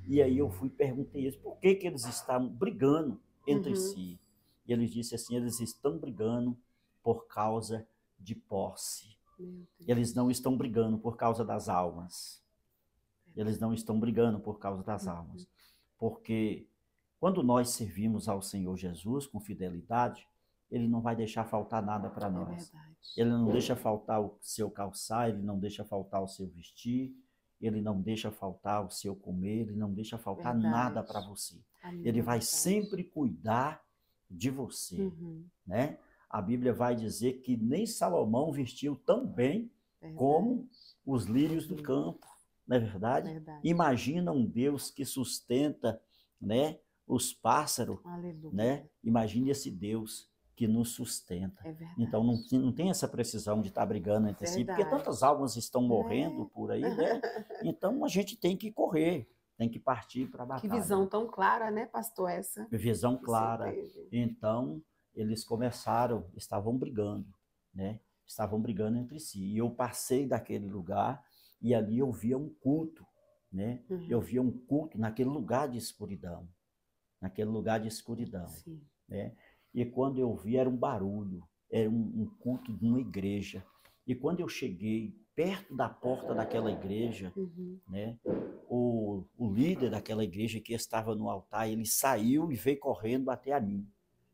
E aí eu fui e perguntei a eles por que eles estavam brigando entre si. E eles disseram assim, eles estão brigando por causa de posse. Eles não estão brigando por causa das almas. Eles não estão brigando por causa das almas. Porque quando nós servimos ao Senhor Jesus com fidelidade, Ele não vai deixar faltar nada para nós. Ele não deixa faltar o seu calçar, Ele não deixa faltar o seu vestir, Ele não deixa faltar o seu comer, Ele não deixa faltar nada para você. Ele vai sempre cuidar de você, né? A Bíblia vai dizer que nem Salomão vestiu tão bem como os lírios do campo, não é verdade? Imagina um Deus que sustenta, né, os pássaros, né? Imagine esse Deus que nos sustenta. Então não tem essa precisão de estar brigando entre si, porque tantas almas estão morrendo por aí, né? Então a gente tem que correr, tem que partir para a batalha. Que visão tão clara, né, pastor, essa? Visão clara. Então eles estavam brigando, né? Estavam brigando entre si. E eu passei daquele lugar e ali eu via um culto, né? Eu via um culto naquele lugar de escuridão, né? E quando eu vi era um barulho, era um culto de uma igreja. E quando eu cheguei perto da porta daquela igreja, né? O líder daquela igreja que estava no altar, ele saiu e veio correndo até a mim,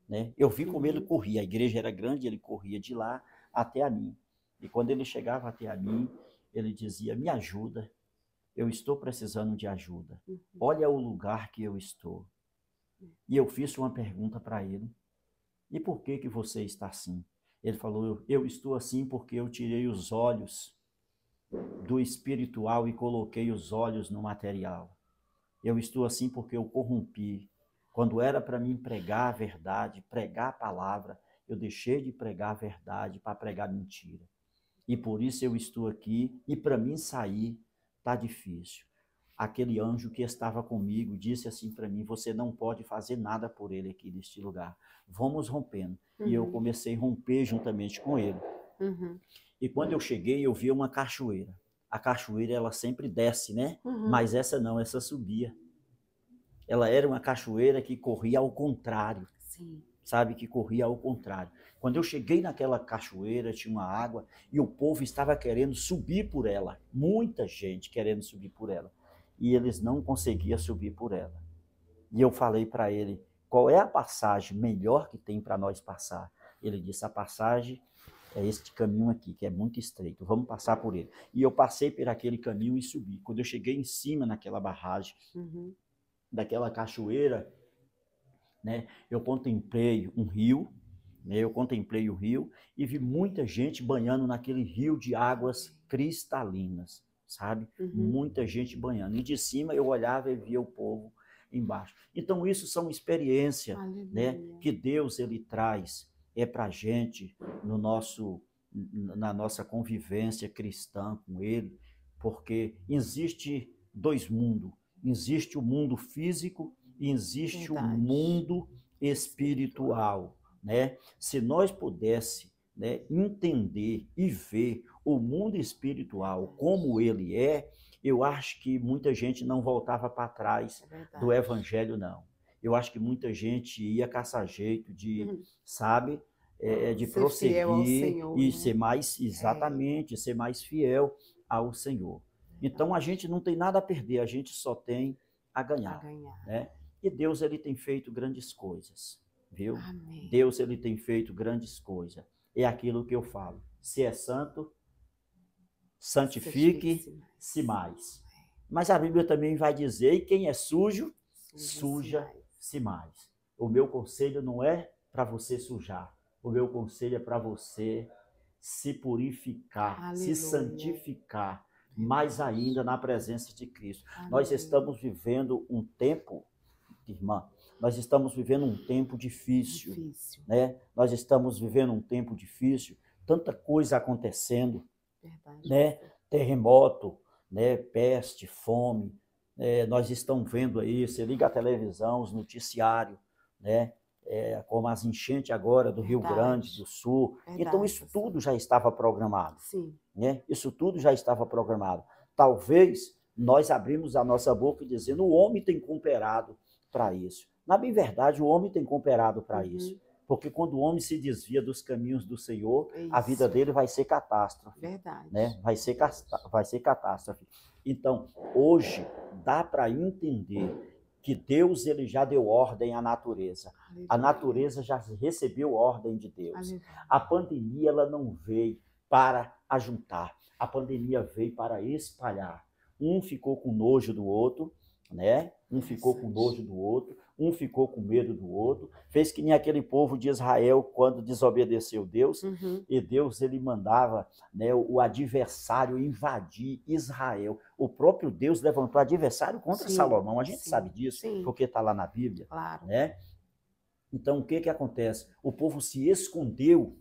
né? Eu vi como ele corria, a igreja era grande, ele corria de lá até a mim. E quando ele chegava até a mim, ele dizia, me ajuda, eu estou precisando de ajuda. Olha o lugar que eu estou. E eu fiz uma pergunta para ele, e por que você está assim? Ele falou, eu estou assim porque eu tirei os olhos do espiritual e coloquei os olhos no material. Eu estou assim porque eu corrompi. Quando era para mim pregar a verdade, pregar a palavra, eu deixei de pregar a verdade para pregar mentira. E por isso eu estou aqui, e para mim sair está difícil. Aquele anjo que estava comigo disse assim para mim, você não pode fazer nada por ele aqui neste lugar. Vamos rompendo. E eu comecei a romper juntamente com ele. E quando eu cheguei, eu vi uma cachoeira. A cachoeira, ela sempre desce, né? Mas essa não, essa subia. Ela era uma cachoeira que corria ao contrário. Sabe, que corria ao contrário. Quando eu cheguei naquela cachoeira, tinha uma água e o povo estava querendo subir por ela. Muita gente querendo subir por ela. E eles não conseguiam subir por ela. E eu falei para ele, qual é a passagem melhor que tem para nós passar? Ele disse, a passagem é este caminho aqui, que é muito estreito, vamos passar por ele. E eu passei por aquele caminho e subi. Quando eu cheguei em cima naquela barragem, daquela cachoeira, né, eu contemplei um rio, e vi muita gente banhando naquele rio de águas cristalinas, sabe? Muita gente banhando. E de cima eu olhava e via o povo embaixo. Então isso são experiências, né, que Deus ele traz para a gente na nossa convivência cristã com Ele, porque existe dois mundos. Existe o mundo físico e existe o mundo espiritual, né? Se nós pudéssemos, né, entender e ver o mundo espiritual como ele é, eu acho que muita gente não voltava para trás do evangelho, não. Eu acho que muita gente ia caçar jeito de, sabe, de ser prosseguir fiel ao Senhor, e né? ser mais, exatamente, ser mais fiel ao Senhor. Então a gente não tem nada a perder, a gente só tem a ganhar. Né? E Deus ele tem feito grandes coisas. viu? Amém. Deus, ele tem feito grandes coisas. É aquilo que eu falo. Se é santo, santifique-se mais. Mas a Bíblia também vai dizer, e quem é sujo, suja-se mais. O meu conselho não é para você sujar. O meu conselho é para você se purificar, Aleluia. se santificar mais ainda na presença de Cristo. Amém. Nós estamos vivendo um tempo, irmã, nós estamos vivendo um tempo difícil. Né? Nós estamos vivendo um tempo difícil, tanta coisa acontecendo, verdade, né? Terremoto, né? Peste, fome, nós estamos vendo aí, você liga a televisão, os noticiários, né? Como as enchentes agora do Rio Grande do Sul. Verdade, então isso tudo já estava programado. Sim. Né? Isso tudo já estava programado. Talvez nós abrimos a nossa boca dizendo o homem tem cooperado para isso. Na bem verdade, o homem tem cooperado para isso. Porque quando o homem se desvia dos caminhos do Senhor, a vida dele vai ser catástrofe. Verdade. Né? Vai ser catástrofe. Então, hoje, dá para entender que Deus ele já deu ordem à natureza. Aleluia. A natureza já recebeu ordem de Deus. Aleluia. A pandemia ela não veio para ajuntar. A pandemia veio para espalhar. Um ficou com nojo do outro, né? Um ficou com nojo do outro, um ficou com medo do outro. Fez que nem aquele povo de Israel quando desobedeceu Deus, e Deus ele mandava, né, o adversário invadir Israel. O próprio Deus levantou adversário contra Salomão. A gente sabe disso, porque está lá na Bíblia. Claro. Né? Então, o que acontece? O povo se escondeu,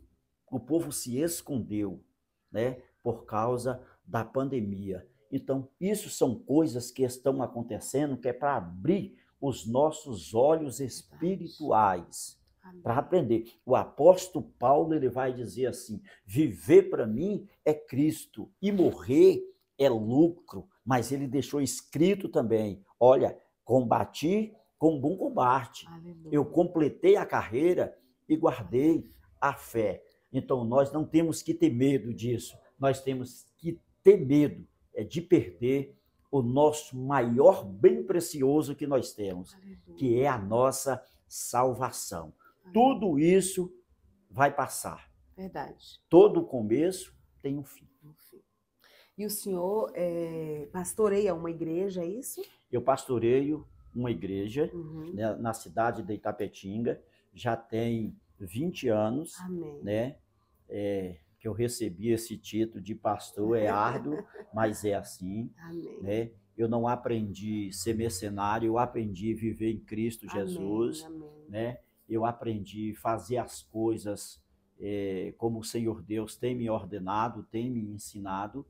né, por causa da pandemia. Então, isso são coisas que estão acontecendo, que é para abrir os nossos olhos espirituais, para aprender. O apóstolo Paulo ele vai dizer assim, viver para mim é Cristo e morrer é lucro, mas ele deixou escrito também, olha, combati com bom combate, aleluia. Eu completei a carreira e guardei a fé. Então, nós não temos que ter medo disso, nós temos que ter medo de perder o nosso maior bem precioso que nós temos, aleluia. Que é a nossa salvação. Aleluia. Tudo isso vai passar. Verdade. Todo começo tem um fim. E o senhor pastoreia uma igreja, é isso? Eu pastoreio uma igreja, né, na cidade de Itapetinga, já tem 20 anos. Amém. Né? Que eu recebi esse título de pastor, é árduo, mas é assim. Amém. Né? Eu não aprendi a ser mercenário, eu aprendi a viver em Cristo Jesus. Amém. Né? Eu aprendi a fazer as coisas como o Senhor Deus tem me ordenado, tem me ensinado.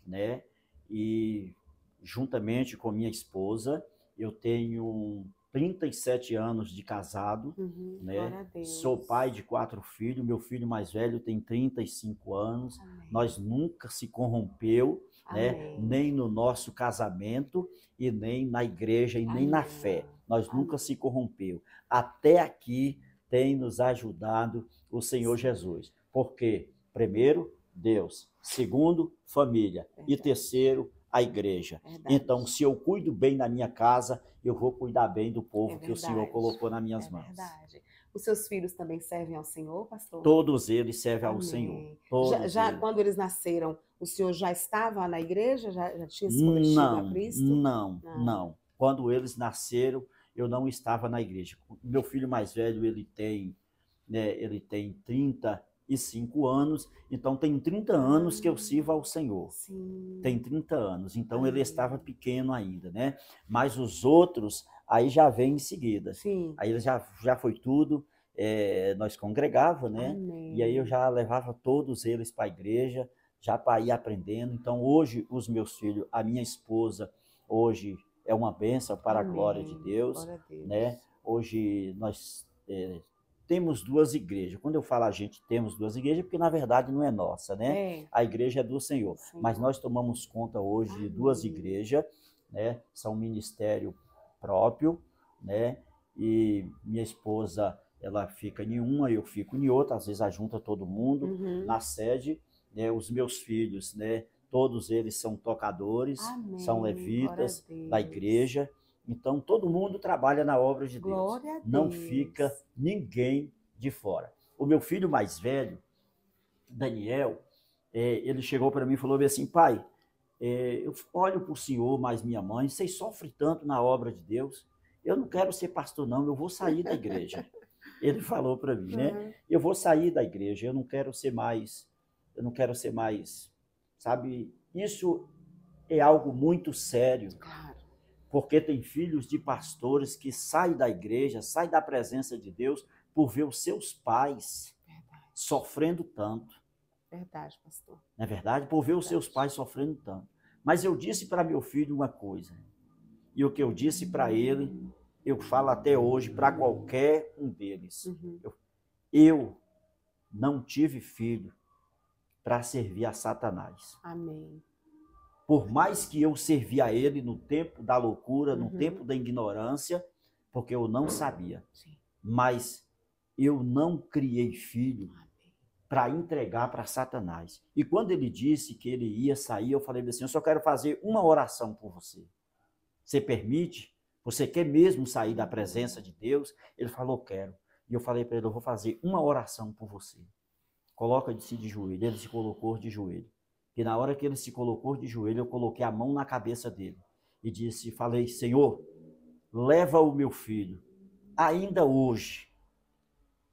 Né? E juntamente com minha esposa, eu tenho 37 anos de casado, né? Sou pai de 4 filhos, meu filho mais velho tem 35 anos, amém. Nós nunca se corrompeu, né? Nem no nosso casamento, e nem na igreja, e nem na fé, nós nunca se corrompeu. Até aqui tem nos ajudado o Senhor Jesus, porque primeiro, Deus, segundo, família, e terceiro, a igreja. Então, se eu cuido bem da minha casa, eu vou cuidar bem do povo que o Senhor colocou nas minhas mãos. Verdade. Os seus filhos também servem ao Senhor, pastor? Todos eles servem ao Senhor. Já quando eles nasceram, o senhor já estava na igreja? Já tinha se convertido a Cristo? Não. Quando eles nasceram, eu não estava na igreja. Meu filho mais velho, ele tem 35 anos, então tem 30 anos que eu sirvo ao Senhor. Sim. Tem 30 anos, então ele estava pequeno ainda, né? Mas os outros, aí já vem em seguida. Sim. Aí já foi tudo, nós congregava, né? Amém. E aí eu já levava todos eles para a igreja, já para ir aprendendo. Então hoje os meus filhos, a minha esposa, hoje é uma bênção para a glória de Deus. Glória a Deus. Né? Hoje nós temos 2 igrejas. Quando eu falo a gente temos 2 igrejas, porque na verdade não é nossa, né? A igreja é do Senhor. Mas nós tomamos conta hoje de 2 igrejas, né? São um ministério próprio, né? E minha esposa, ela fica em uma, eu fico em outra, às vezes ajunta todo mundo na sede, né? Os meus filhos, né? Todos eles são tocadores, amém. São levitas da igreja, Então, todo mundo trabalha na obra de Deus. Glória a Deus. Não fica ninguém de fora. O meu filho mais velho, Daniel, ele chegou para mim e falou assim, pai, eu olho para o senhor, mais minha mãe, vocês sofrem tanto na obra de Deus, eu não quero ser pastor não, eu vou sair da igreja. Ele falou para mim, né? Eu vou sair da igreja, eu não quero ser mais, sabe? Isso é algo muito sério, Claro. porque tem filhos de pastores que saem da igreja, saem da presença de Deus por ver os seus pais sofrendo tanto. Verdade, pastor. Não é verdade? Por ver os seus pais sofrendo tanto. Mas eu disse para meu filho uma coisa, e o que eu disse para ele, eu falo até hoje para qualquer um deles. Eu não tive filho para servir a Satanás. Amém. Por mais que eu servi a ele no tempo da loucura, no tempo da ignorância, porque eu não sabia. Sim. Mas eu não criei filho para entregar para Satanás. E quando ele disse que ele ia sair, eu falei assim, eu só quero fazer uma oração por você. Você permite? Você quer mesmo sair da presença de Deus? Ele falou, quero. E eu falei para ele, eu vou fazer uma oração por você. Coloca-se de joelho. Ele se colocou de joelho. E na hora que ele se colocou de joelho, eu coloquei a mão na cabeça dele. E falei, Senhor, leva o meu filho, ainda hoje.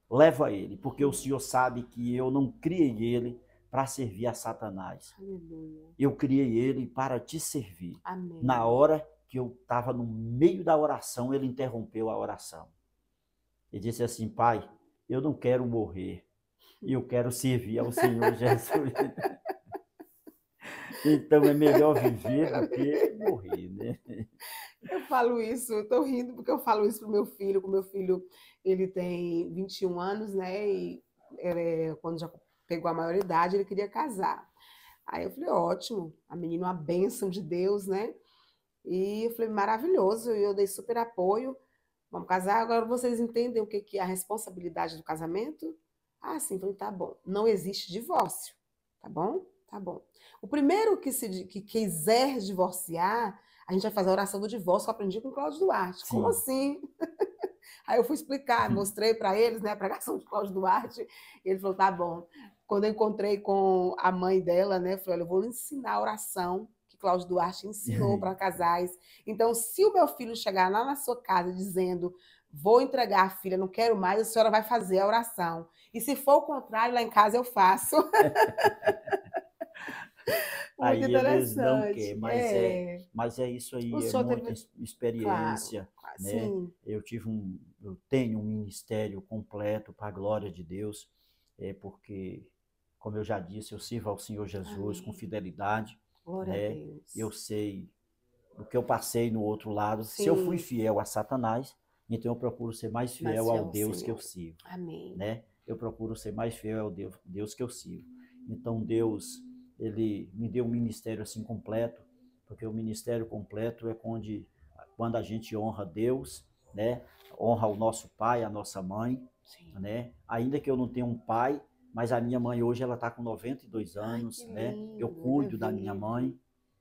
Leva ele, porque o Senhor sabe que eu não criei ele para servir a Satanás. Aleluia. Eu criei ele para te servir. Amém. Na hora que eu estava no meio da oração, ele interrompeu a oração. Ele disse assim, pai, eu não quero morrer, eu quero servir ao Senhor Jesus. Então é melhor viver do que morrer, né? Eu falo isso, eu tô rindo porque eu falo isso pro meu filho, o meu filho, ele tem 21 anos, né, e quando já pegou a maioridade, ele queria casar. Aí eu falei, ótimo, a menina é uma bênção de Deus, né, e eu falei, maravilhoso, e eu dei super apoio, vamos casar, agora vocês entendem o que é a responsabilidade do casamento? Ah, sim, falei, tá bom, não existe divórcio, tá bom? Tá bom. O primeiro que quiser divorciar, a gente vai fazer a oração do divórcio, que eu aprendi com o Cláudio Duarte. Sim. Como assim? Aí eu fui explicar, mostrei para eles, né, a pregação de Cláudio Duarte, e ele falou, tá bom. Quando eu encontrei com a mãe dela, né, eu falei, olha, eu vou lhe ensinar a oração que Cláudio Duarte ensinou para casais. Então, se o meu filho chegar lá na sua casa dizendo, vou entregar a filha, não quero mais, a senhora vai fazer a oração. E se for o contrário, lá em casa eu faço. Muito aí eles não interessante. querem, mas é isso aí, O é senhor muita teve... experiência, Claro, né? sim. Eu tenho um ministério completo para a glória de Deus, porque, como eu já disse, eu sirvo ao Senhor Jesus Amém. com fidelidade, Glória né? a Deus. Eu sei o que eu passei no outro lado. Sim. Se eu fui fiel a Satanás, então eu procuro ser mais fiel ao Deus Senhor. que eu sirvo. Amém. Né? Eu procuro ser mais fiel ao Deus que eu sirvo. Então Deus, ele me deu um ministério assim completo, porque o ministério completo é quando a gente honra Deus, né? Honra o nosso pai, a nossa mãe, Sim. né? Ainda que eu não tenha um pai, mas a minha mãe hoje ela está com 92 anos, né? Eu cuido da minha mãe,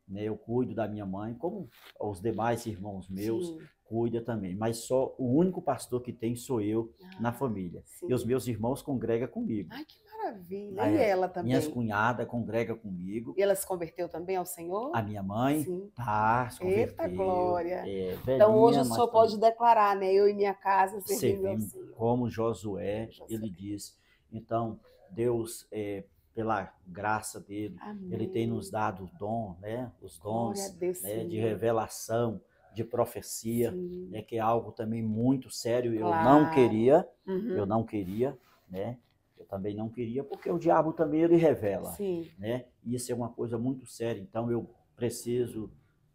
né? Eu cuido da minha mãe, como os demais irmãos meus, Sim. cuida também. Mas só o único pastor que tem sou eu na família. Sim. E os meus irmãos congregam comigo. Ai, que maravilha. E ela também? Minhas cunhadas congregam comigo. E ela se converteu também ao Senhor? A minha mãe? Sim. Tá, se converteu. Eita glória. Velhinha, então hoje o senhor pode declarar, né? Eu e minha casa servimos ao Senhor. Como Josué, ele diz. Então, Deus, pela graça dele, Amém. ele tem nos dado o dom, né? Os dons, Deus, né? De revelação, de profecia, né? Que é algo também muito sério. Claro. Eu não queria, eu não queria, né? Eu também não queria, porque o diabo também ele revela, né? E isso é uma coisa muito séria. Então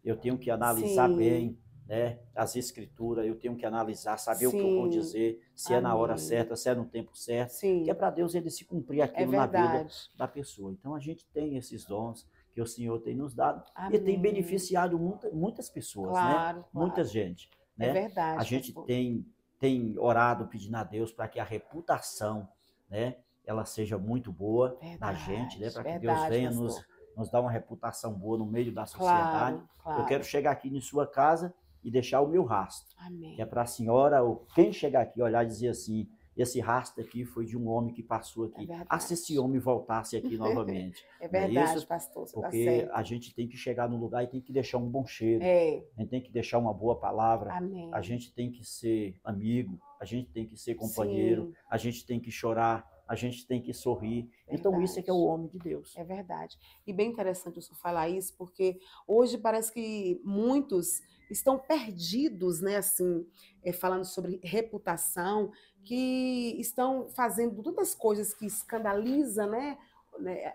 eu tenho que analisar bem, né? As escrituras, eu tenho que analisar, saber o que eu vou dizer, se é na hora certa, se é no tempo certo, que é para Deus ele se cumprir aquilo na vida da pessoa. Então a gente tem esses dons que o Senhor tem nos dado e tem beneficiado muitas pessoas, né? Muita gente, né? É verdade. A gente tem orado pedindo a Deus para que a reputação, né, ela seja muito boa da gente, né, para que Deus venha nos dar uma reputação boa no meio da sociedade. Eu quero chegar aqui em sua casa e deixar o meu rastro. Amém. Que é para a senhora, ou quem chegar aqui, olhar e dizer assim, esse rastro aqui foi de um homem que passou aqui. Se esse homem voltasse aqui novamente. É verdade, isso? pastor, você Porque está certo. a gente tem que chegar no lugar e tem que deixar um bom cheiro. A gente tem que deixar uma boa palavra. Amém. A gente tem que ser amigo, a gente tem que ser companheiro, a gente tem que chorar, a gente tem que sorrir. Verdade. Então isso é que é o homem de Deus. É verdade. E bem interessante o senhor falar isso, porque hoje parece que muitos estão perdidos, né, assim, falando sobre reputação, que estão fazendo tantas coisas que escandalizam, né,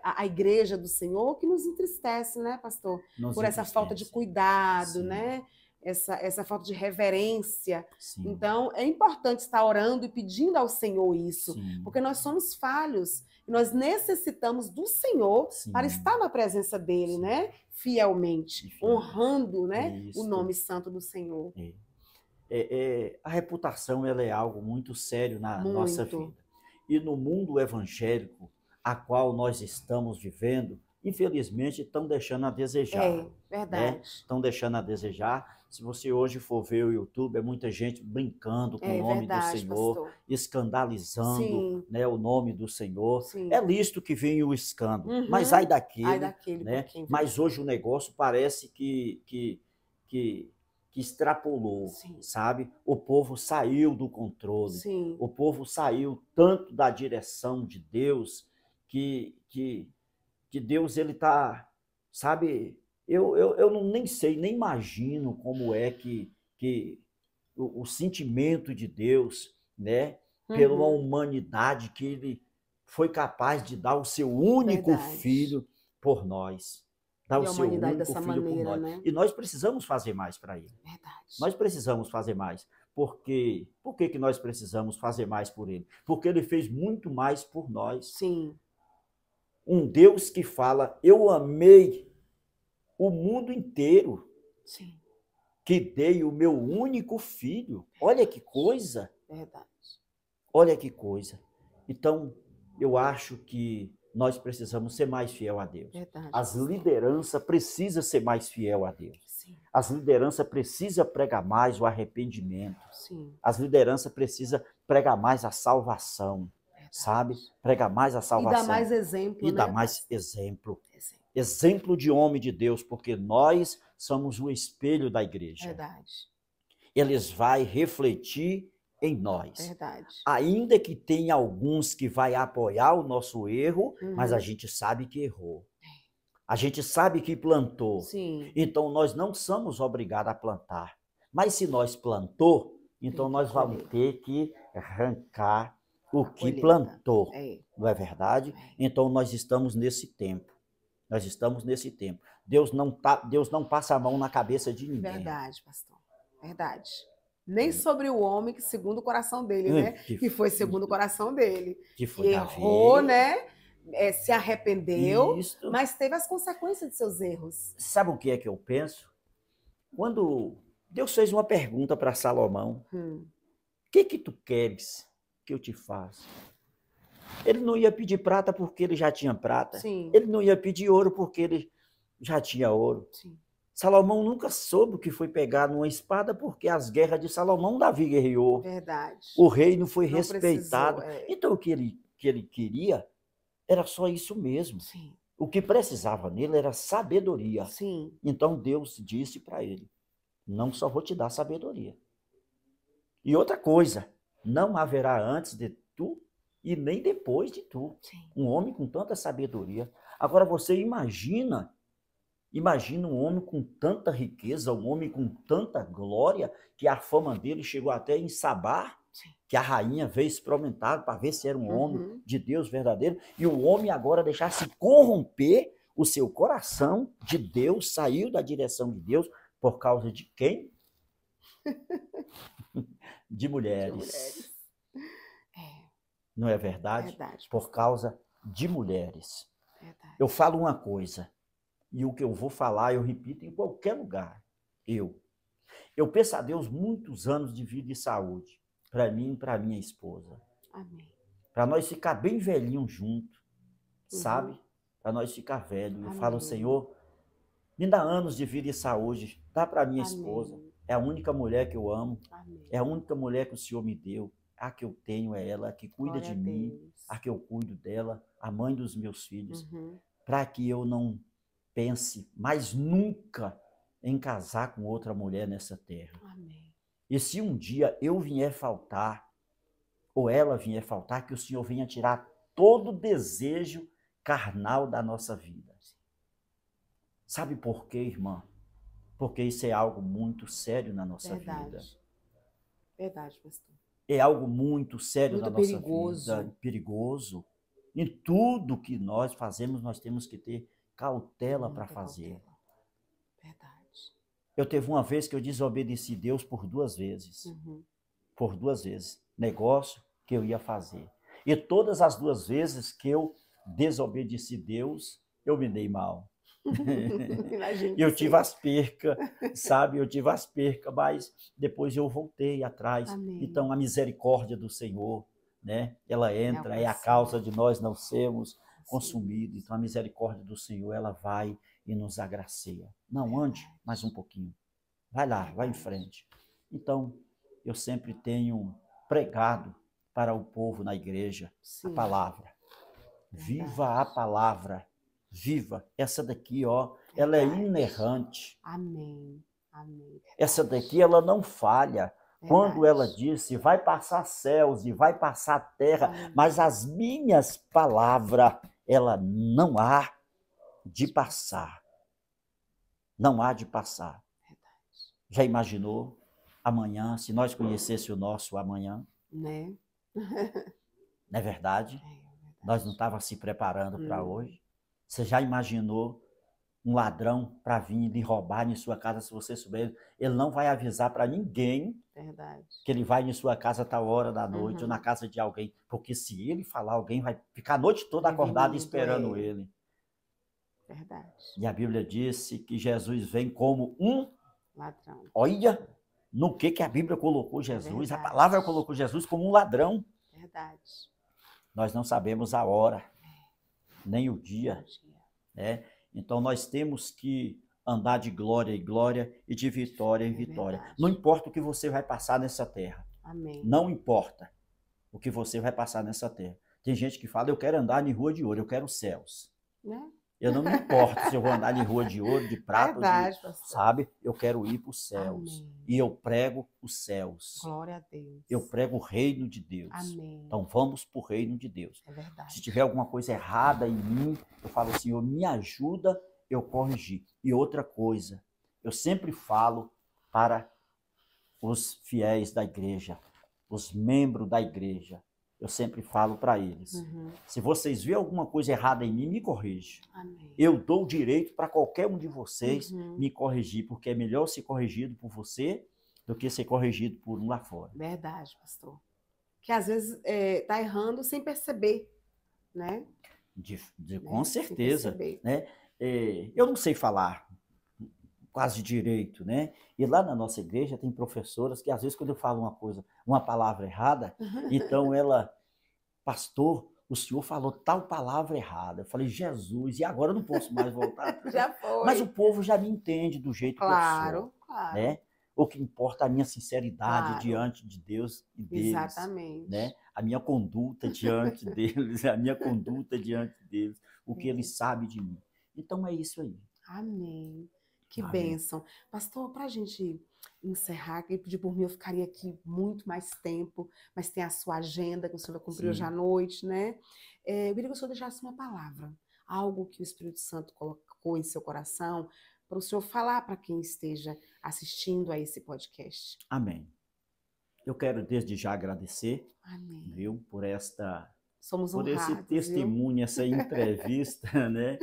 a igreja do Senhor, que nos entristece, né, pastor? Por essa falta de cuidado, né? Essa falta de reverência. Sim. Então, é importante estar orando e pedindo ao Senhor isso, porque nós somos falhos e nós necessitamos do Senhor para estar na presença dele, né? Fielmente, honrando, né? O nome santo do Senhor. A reputação, ela é algo muito sério na nossa vida. E no mundo evangélico, a qual nós estamos vivendo, infelizmente, estão deixando a desejar. Verdade. Estão deixando a desejar. Se você hoje for ver o YouTube, é muita gente brincando com o nome do Senhor, pastor. Escandalizando, né, o nome do Senhor. É lícito que venha o escândalo, mas ai daquele, né? Mas hoje o negócio parece que extrapolou, sabe? O povo saiu do controle, o povo saiu tanto da direção de Deus que Deus, ele está, sabe, eu não, nem sei, nem imagino como é que o sentimento de Deus, né, pela humanidade, que ele foi capaz de dar o seu único filho por nós. Dar o seu único filho por nós. Né? E nós precisamos fazer mais para ele. Verdade. Nós precisamos fazer mais. Por que nós precisamos fazer mais por ele? Porque ele fez muito mais por nós. Sim. Um Deus que fala, eu amei o mundo inteiro, que dei o meu único filho. Olha que coisa. Verdade. Olha que coisa. Então, eu acho que nós precisamos ser mais fiel a Deus. Verdade. As lideranças precisam ser mais fiel a Deus. Sim. As lideranças precisam pregar mais o arrependimento. Sim. As lideranças precisam pregar mais a salvação. Sabe? Prega mais a salvação. E dá mais exemplo, E dá mais exemplo. Exemplo de homem de Deus, porque nós somos o espelho da igreja. Verdade. Eles vão refletir em nós. Verdade. Ainda que tenha alguns que vai apoiar o nosso erro, mas a gente sabe que errou. A gente sabe que plantou. Sim. Então nós não somos obrigados a plantar. Mas se nós plantou, então nós vamos ter que arrancar o que plantou, não é verdade? Então nós estamos nesse tempo. Nós estamos nesse tempo. Deus não passa a mão na cabeça de ninguém. Verdade, pastor. Verdade. Nem sobre o homem que segundo o coração dele, né? Que foi segundo o coração dele. Que foi errou, né? Se arrependeu, Isto. Mas teve as consequências de seus erros. Sabe o que é que eu penso? Quando Deus fez uma pergunta para Salomão, o que tu queres que eu te faço? Ele não ia pedir prata porque ele já tinha prata. Sim. Ele não ia pedir ouro porque ele já tinha ouro. Sim. Salomão nunca soube o que foi pegar numa espada porque as guerras de Salomão, Davi guerreou. Verdade. O rei não foi respeitado. Então o que ele queria era só isso mesmo. Sim. O que precisava nele era sabedoria. Sim. Então Deus disse para ele, não só vou te dar sabedoria. E outra coisa, não haverá antes de tu e nem depois de tu. Sim. Um homem com tanta sabedoria. Agora você imagina um homem com tanta riqueza, um homem com tanta glória, que a fama dele chegou até em Sabá, que a rainha veio experimentar para ver se era um homem de Deus verdadeiro, e o homem agora deixasse corromper o seu coração de Deus, saiu da direção de Deus, por causa de quem? De mulheres. Não é verdade? Verdade. Por causa de mulheres. Verdade. Eu falo uma coisa, e o que eu vou falar, eu repito em qualquer lugar. Eu peço a Deus muitos anos de vida e saúde, para mim e para minha esposa. Amém. Para nós ficar bem velhinhos juntos, sabe? Para nós ficar velhos. Eu falo, Senhor, me dá anos de vida e saúde, dá para minha esposa. É a única mulher que eu amo. Amém. É a única mulher que o Senhor me deu. A que eu tenho é ela, a que cuida Glória de a mim, Deus. a que eu cuido dela, a mãe dos meus filhos. Uhum. Para que eu não pense mais nunca em casar com outra mulher nessa terra. Amém. E se um dia eu vier faltar, ou ela vier faltar, que o Senhor venha tirar todo o desejo carnal da nossa vida. Sabe por quê, irmã? Porque isso é algo muito sério na nossa Verdade. vida. Verdade, pastor. É algo muito sério Muito na nossa perigoso. vida, perigoso. Em tudo que nós fazemos, nós temos que ter cautela para Muita fazer. cautela. Verdade. Eu teve uma vez que eu desobedeci Deus por 2 vezes. Uhum. Por 2 vezes. Negócio que eu ia fazer. E todas as 2 vezes que eu desobedeci Deus, eu me dei mal. Imagino que Eu sim. tive as percas, sabe? Eu tive as percas, mas depois eu voltei atrás. Amém. Então, a misericórdia do Senhor, né? Ela entra, é a alcançar. causa de nós não sermos Sim. consumidos. Então, a misericórdia do Senhor, ela vai e nos agracia. Não, ande mais um pouquinho. Vai lá, vai em frente. Então, eu sempre tenho pregado para o povo na igreja a Sim. palavra. Viva a palavra. Viva. Essa daqui, ó, Verdade. ela é inerrante. Amém. Amém. Essa daqui, ela não falha. Verdade. Quando ela disse, vai passar céus e vai passar terra, Aleluia. mas as minhas palavras, ela não há de passar. Não há de passar. Verdade. Já imaginou amanhã, se nós conhecêssemos o nosso amanhã? Né? Não é verdade? Verdade. Nós não estávamos se preparando para hoje. Você já imaginou um ladrão para vir lhe roubar em sua casa, se você souber? Ele não vai avisar para ninguém. Verdade. Que ele vai em sua casa a tal hora da noite ou na casa de alguém. Porque se ele falar, alguém vai ficar a noite toda acordado esperando ele. Verdade. E a Bíblia disse que Jesus vem como um ladrão. Olha no que a Bíblia colocou Jesus. A Verdade. palavra colocou Jesus como um ladrão. Verdade. Nós não sabemos a hora, nem o dia. Né? Então nós temos que andar de glória em glória e de vitória em vitória. Verdade. Não importa o que você vai passar nessa terra. Amém. Não importa o que você vai passar nessa terra. Tem gente que fala, eu quero andar em rua de ouro, eu quero céus. Né? Eu não me importo se eu vou andar em rua de ouro, de prata, Verdade, sabe? Eu quero ir para os céus. Amém. E eu prego os céus. Glória a Deus. Eu prego o reino de Deus. Amém. Então vamos para o reino de Deus. É verdade. Se tiver alguma coisa errada em mim, eu falo, Senhor, me ajuda eu corrigir. E outra coisa, eu sempre falo para os fiéis da igreja, os membros da igreja, eu sempre falo para eles, se vocês verem alguma coisa errada em mim, me corrija. Amém. Eu dou o direito para qualquer um de vocês me corrigir, porque é melhor ser corrigido por você do que ser corrigido por um lá fora. Verdade, pastor. Que às vezes tá errando sem perceber, né? Com certeza, né? Eu não sei falar quase direito, né? E lá na nossa igreja tem professoras que às vezes quando eu falo uma palavra errada, então ela, pastor, o senhor falou tal palavra errada. Eu falei, Jesus, e agora eu não posso mais voltar. Já foi. Mas o povo já me entende do jeito que eu sou. Claro. Né? O que importa é a minha sinceridade diante de Deus e deles. Exatamente. Né? A minha conduta diante deles, a minha conduta diante deles, o que eles sabem de mim. Então é isso aí. Amém. Que bênção. Pastor, para a gente encerrar, que pedir por mim, eu ficaria aqui muito mais tempo, mas tem a sua agenda que o senhor vai cumprir hoje à noite, né? Eu queria que o senhor deixasse uma palavra, algo que o Espírito Santo colocou em seu coração, para o senhor falar para quem esteja assistindo a esse podcast. Amém. Eu quero desde já agradecer, viu, por Somos honrados, esse testemunho, viu? Essa entrevista, né?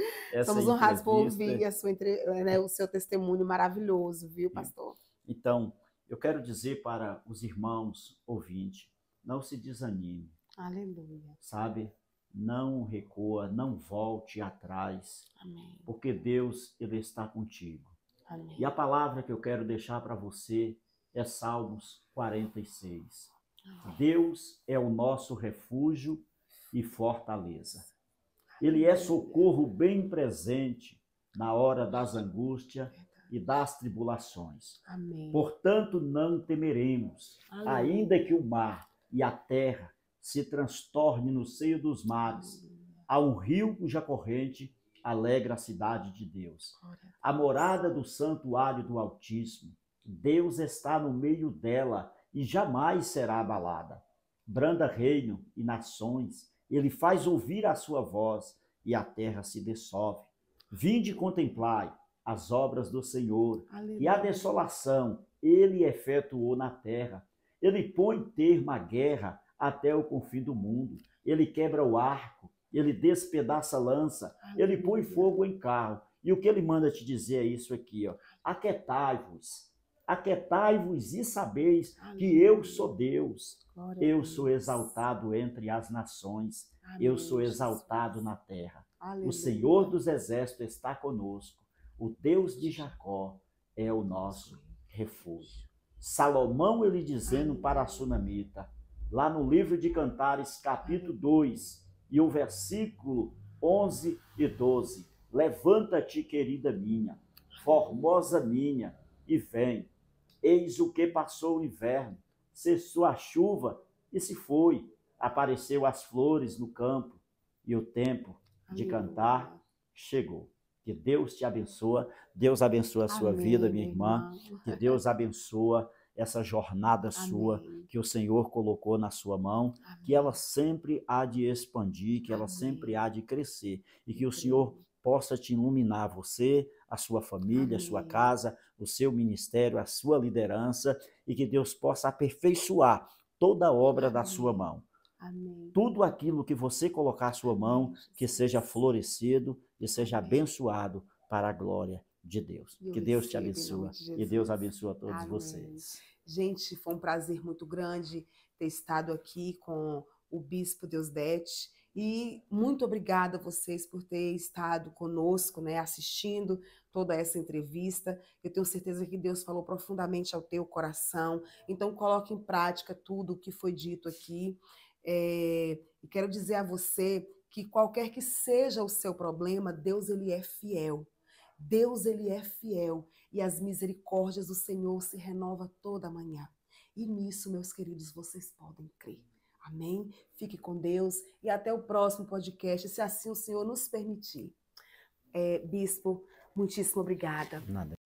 Somos honrados por ouvir o seu testemunho maravilhoso, viu, pastor? Então, eu quero dizer para os irmãos ouvintes, não se desanime. Aleluia. Sabe? Não recua, não volte atrás. Amém. Porque Deus, Ele está contigo. Amém. E a palavra que eu quero deixar para você é Salmos 46. Amém. Deus é o nosso refúgio e fortaleza. Ele é socorro bem presente na hora das angústias e das tribulações. Amém. Portanto, não temeremos, Aleluia. ainda que o mar e a terra se transtornem no seio dos mares. Há um rio cuja corrente alegra a cidade de Deus, a morada do santuário do Altíssimo. Deus está no meio dela e jamais será abalada. Branda reino e nações, ele faz ouvir a sua voz e a terra se dissolve. Vinde contemplai as obras do Senhor. Aleluia. E a desolação ele efetuou na terra. Ele põe termo à guerra até o confim do mundo. Ele quebra o arco, ele despedaça a lança, aleluia. Ele põe fogo em carro. E o que ele manda te dizer é isso aqui, ó. Aquietai-vos, aquietai-vos e sabeis, aleluia. Que eu sou Deus. Glória eu sou exaltado entre as nações. Amém. Eu sou exaltado na terra. Aleluia. O Senhor dos exércitos está conosco. O Deus de Jacó é o nosso refúgio. Salomão, ele dizendo para a sunamita, lá no livro de Cantares, capítulo 2, e o versículo 11 e 12. Levanta-te, querida minha, formosa minha, e vem. Eis o que passou o inverno, cessou a chuva e se foi. Apareceu as flores no campo e o tempo de cantar chegou. Que Deus te abençoe, Deus abençoe a sua vida, minha irmã, que Deus abençoe essa jornada sua, que o Senhor colocou na sua mão, que ela sempre há de expandir, que ela sempre há de crescer, e que o Senhor possa te iluminar, você, a sua família, a sua casa, o seu ministério, a sua liderança, e que Deus possa aperfeiçoar toda a obra da sua mão. Amém. Tudo aquilo que você colocar a sua mão, que seja florescido e seja abençoado para a glória de Deus. Que Deus te abençoe e Deus abençoe a todos vocês. Gente, foi um prazer muito grande ter estado aqui com o Bispo Deusdedit e muito obrigada a vocês por ter estado conosco, né, assistindo toda essa entrevista. Eu tenho certeza que Deus falou profundamente ao teu coração, então coloque em prática tudo o que foi dito aqui. E quero dizer a você que qualquer que seja o seu problema, Deus ele é fiel. Deus ele é fiel e as misericórdias do Senhor se renovam toda manhã. E nisso, meus queridos, vocês podem crer. Amém? Fique com Deus e até o próximo podcast, se assim o Senhor nos permitir. Bispo, muitíssimo obrigada. Nada.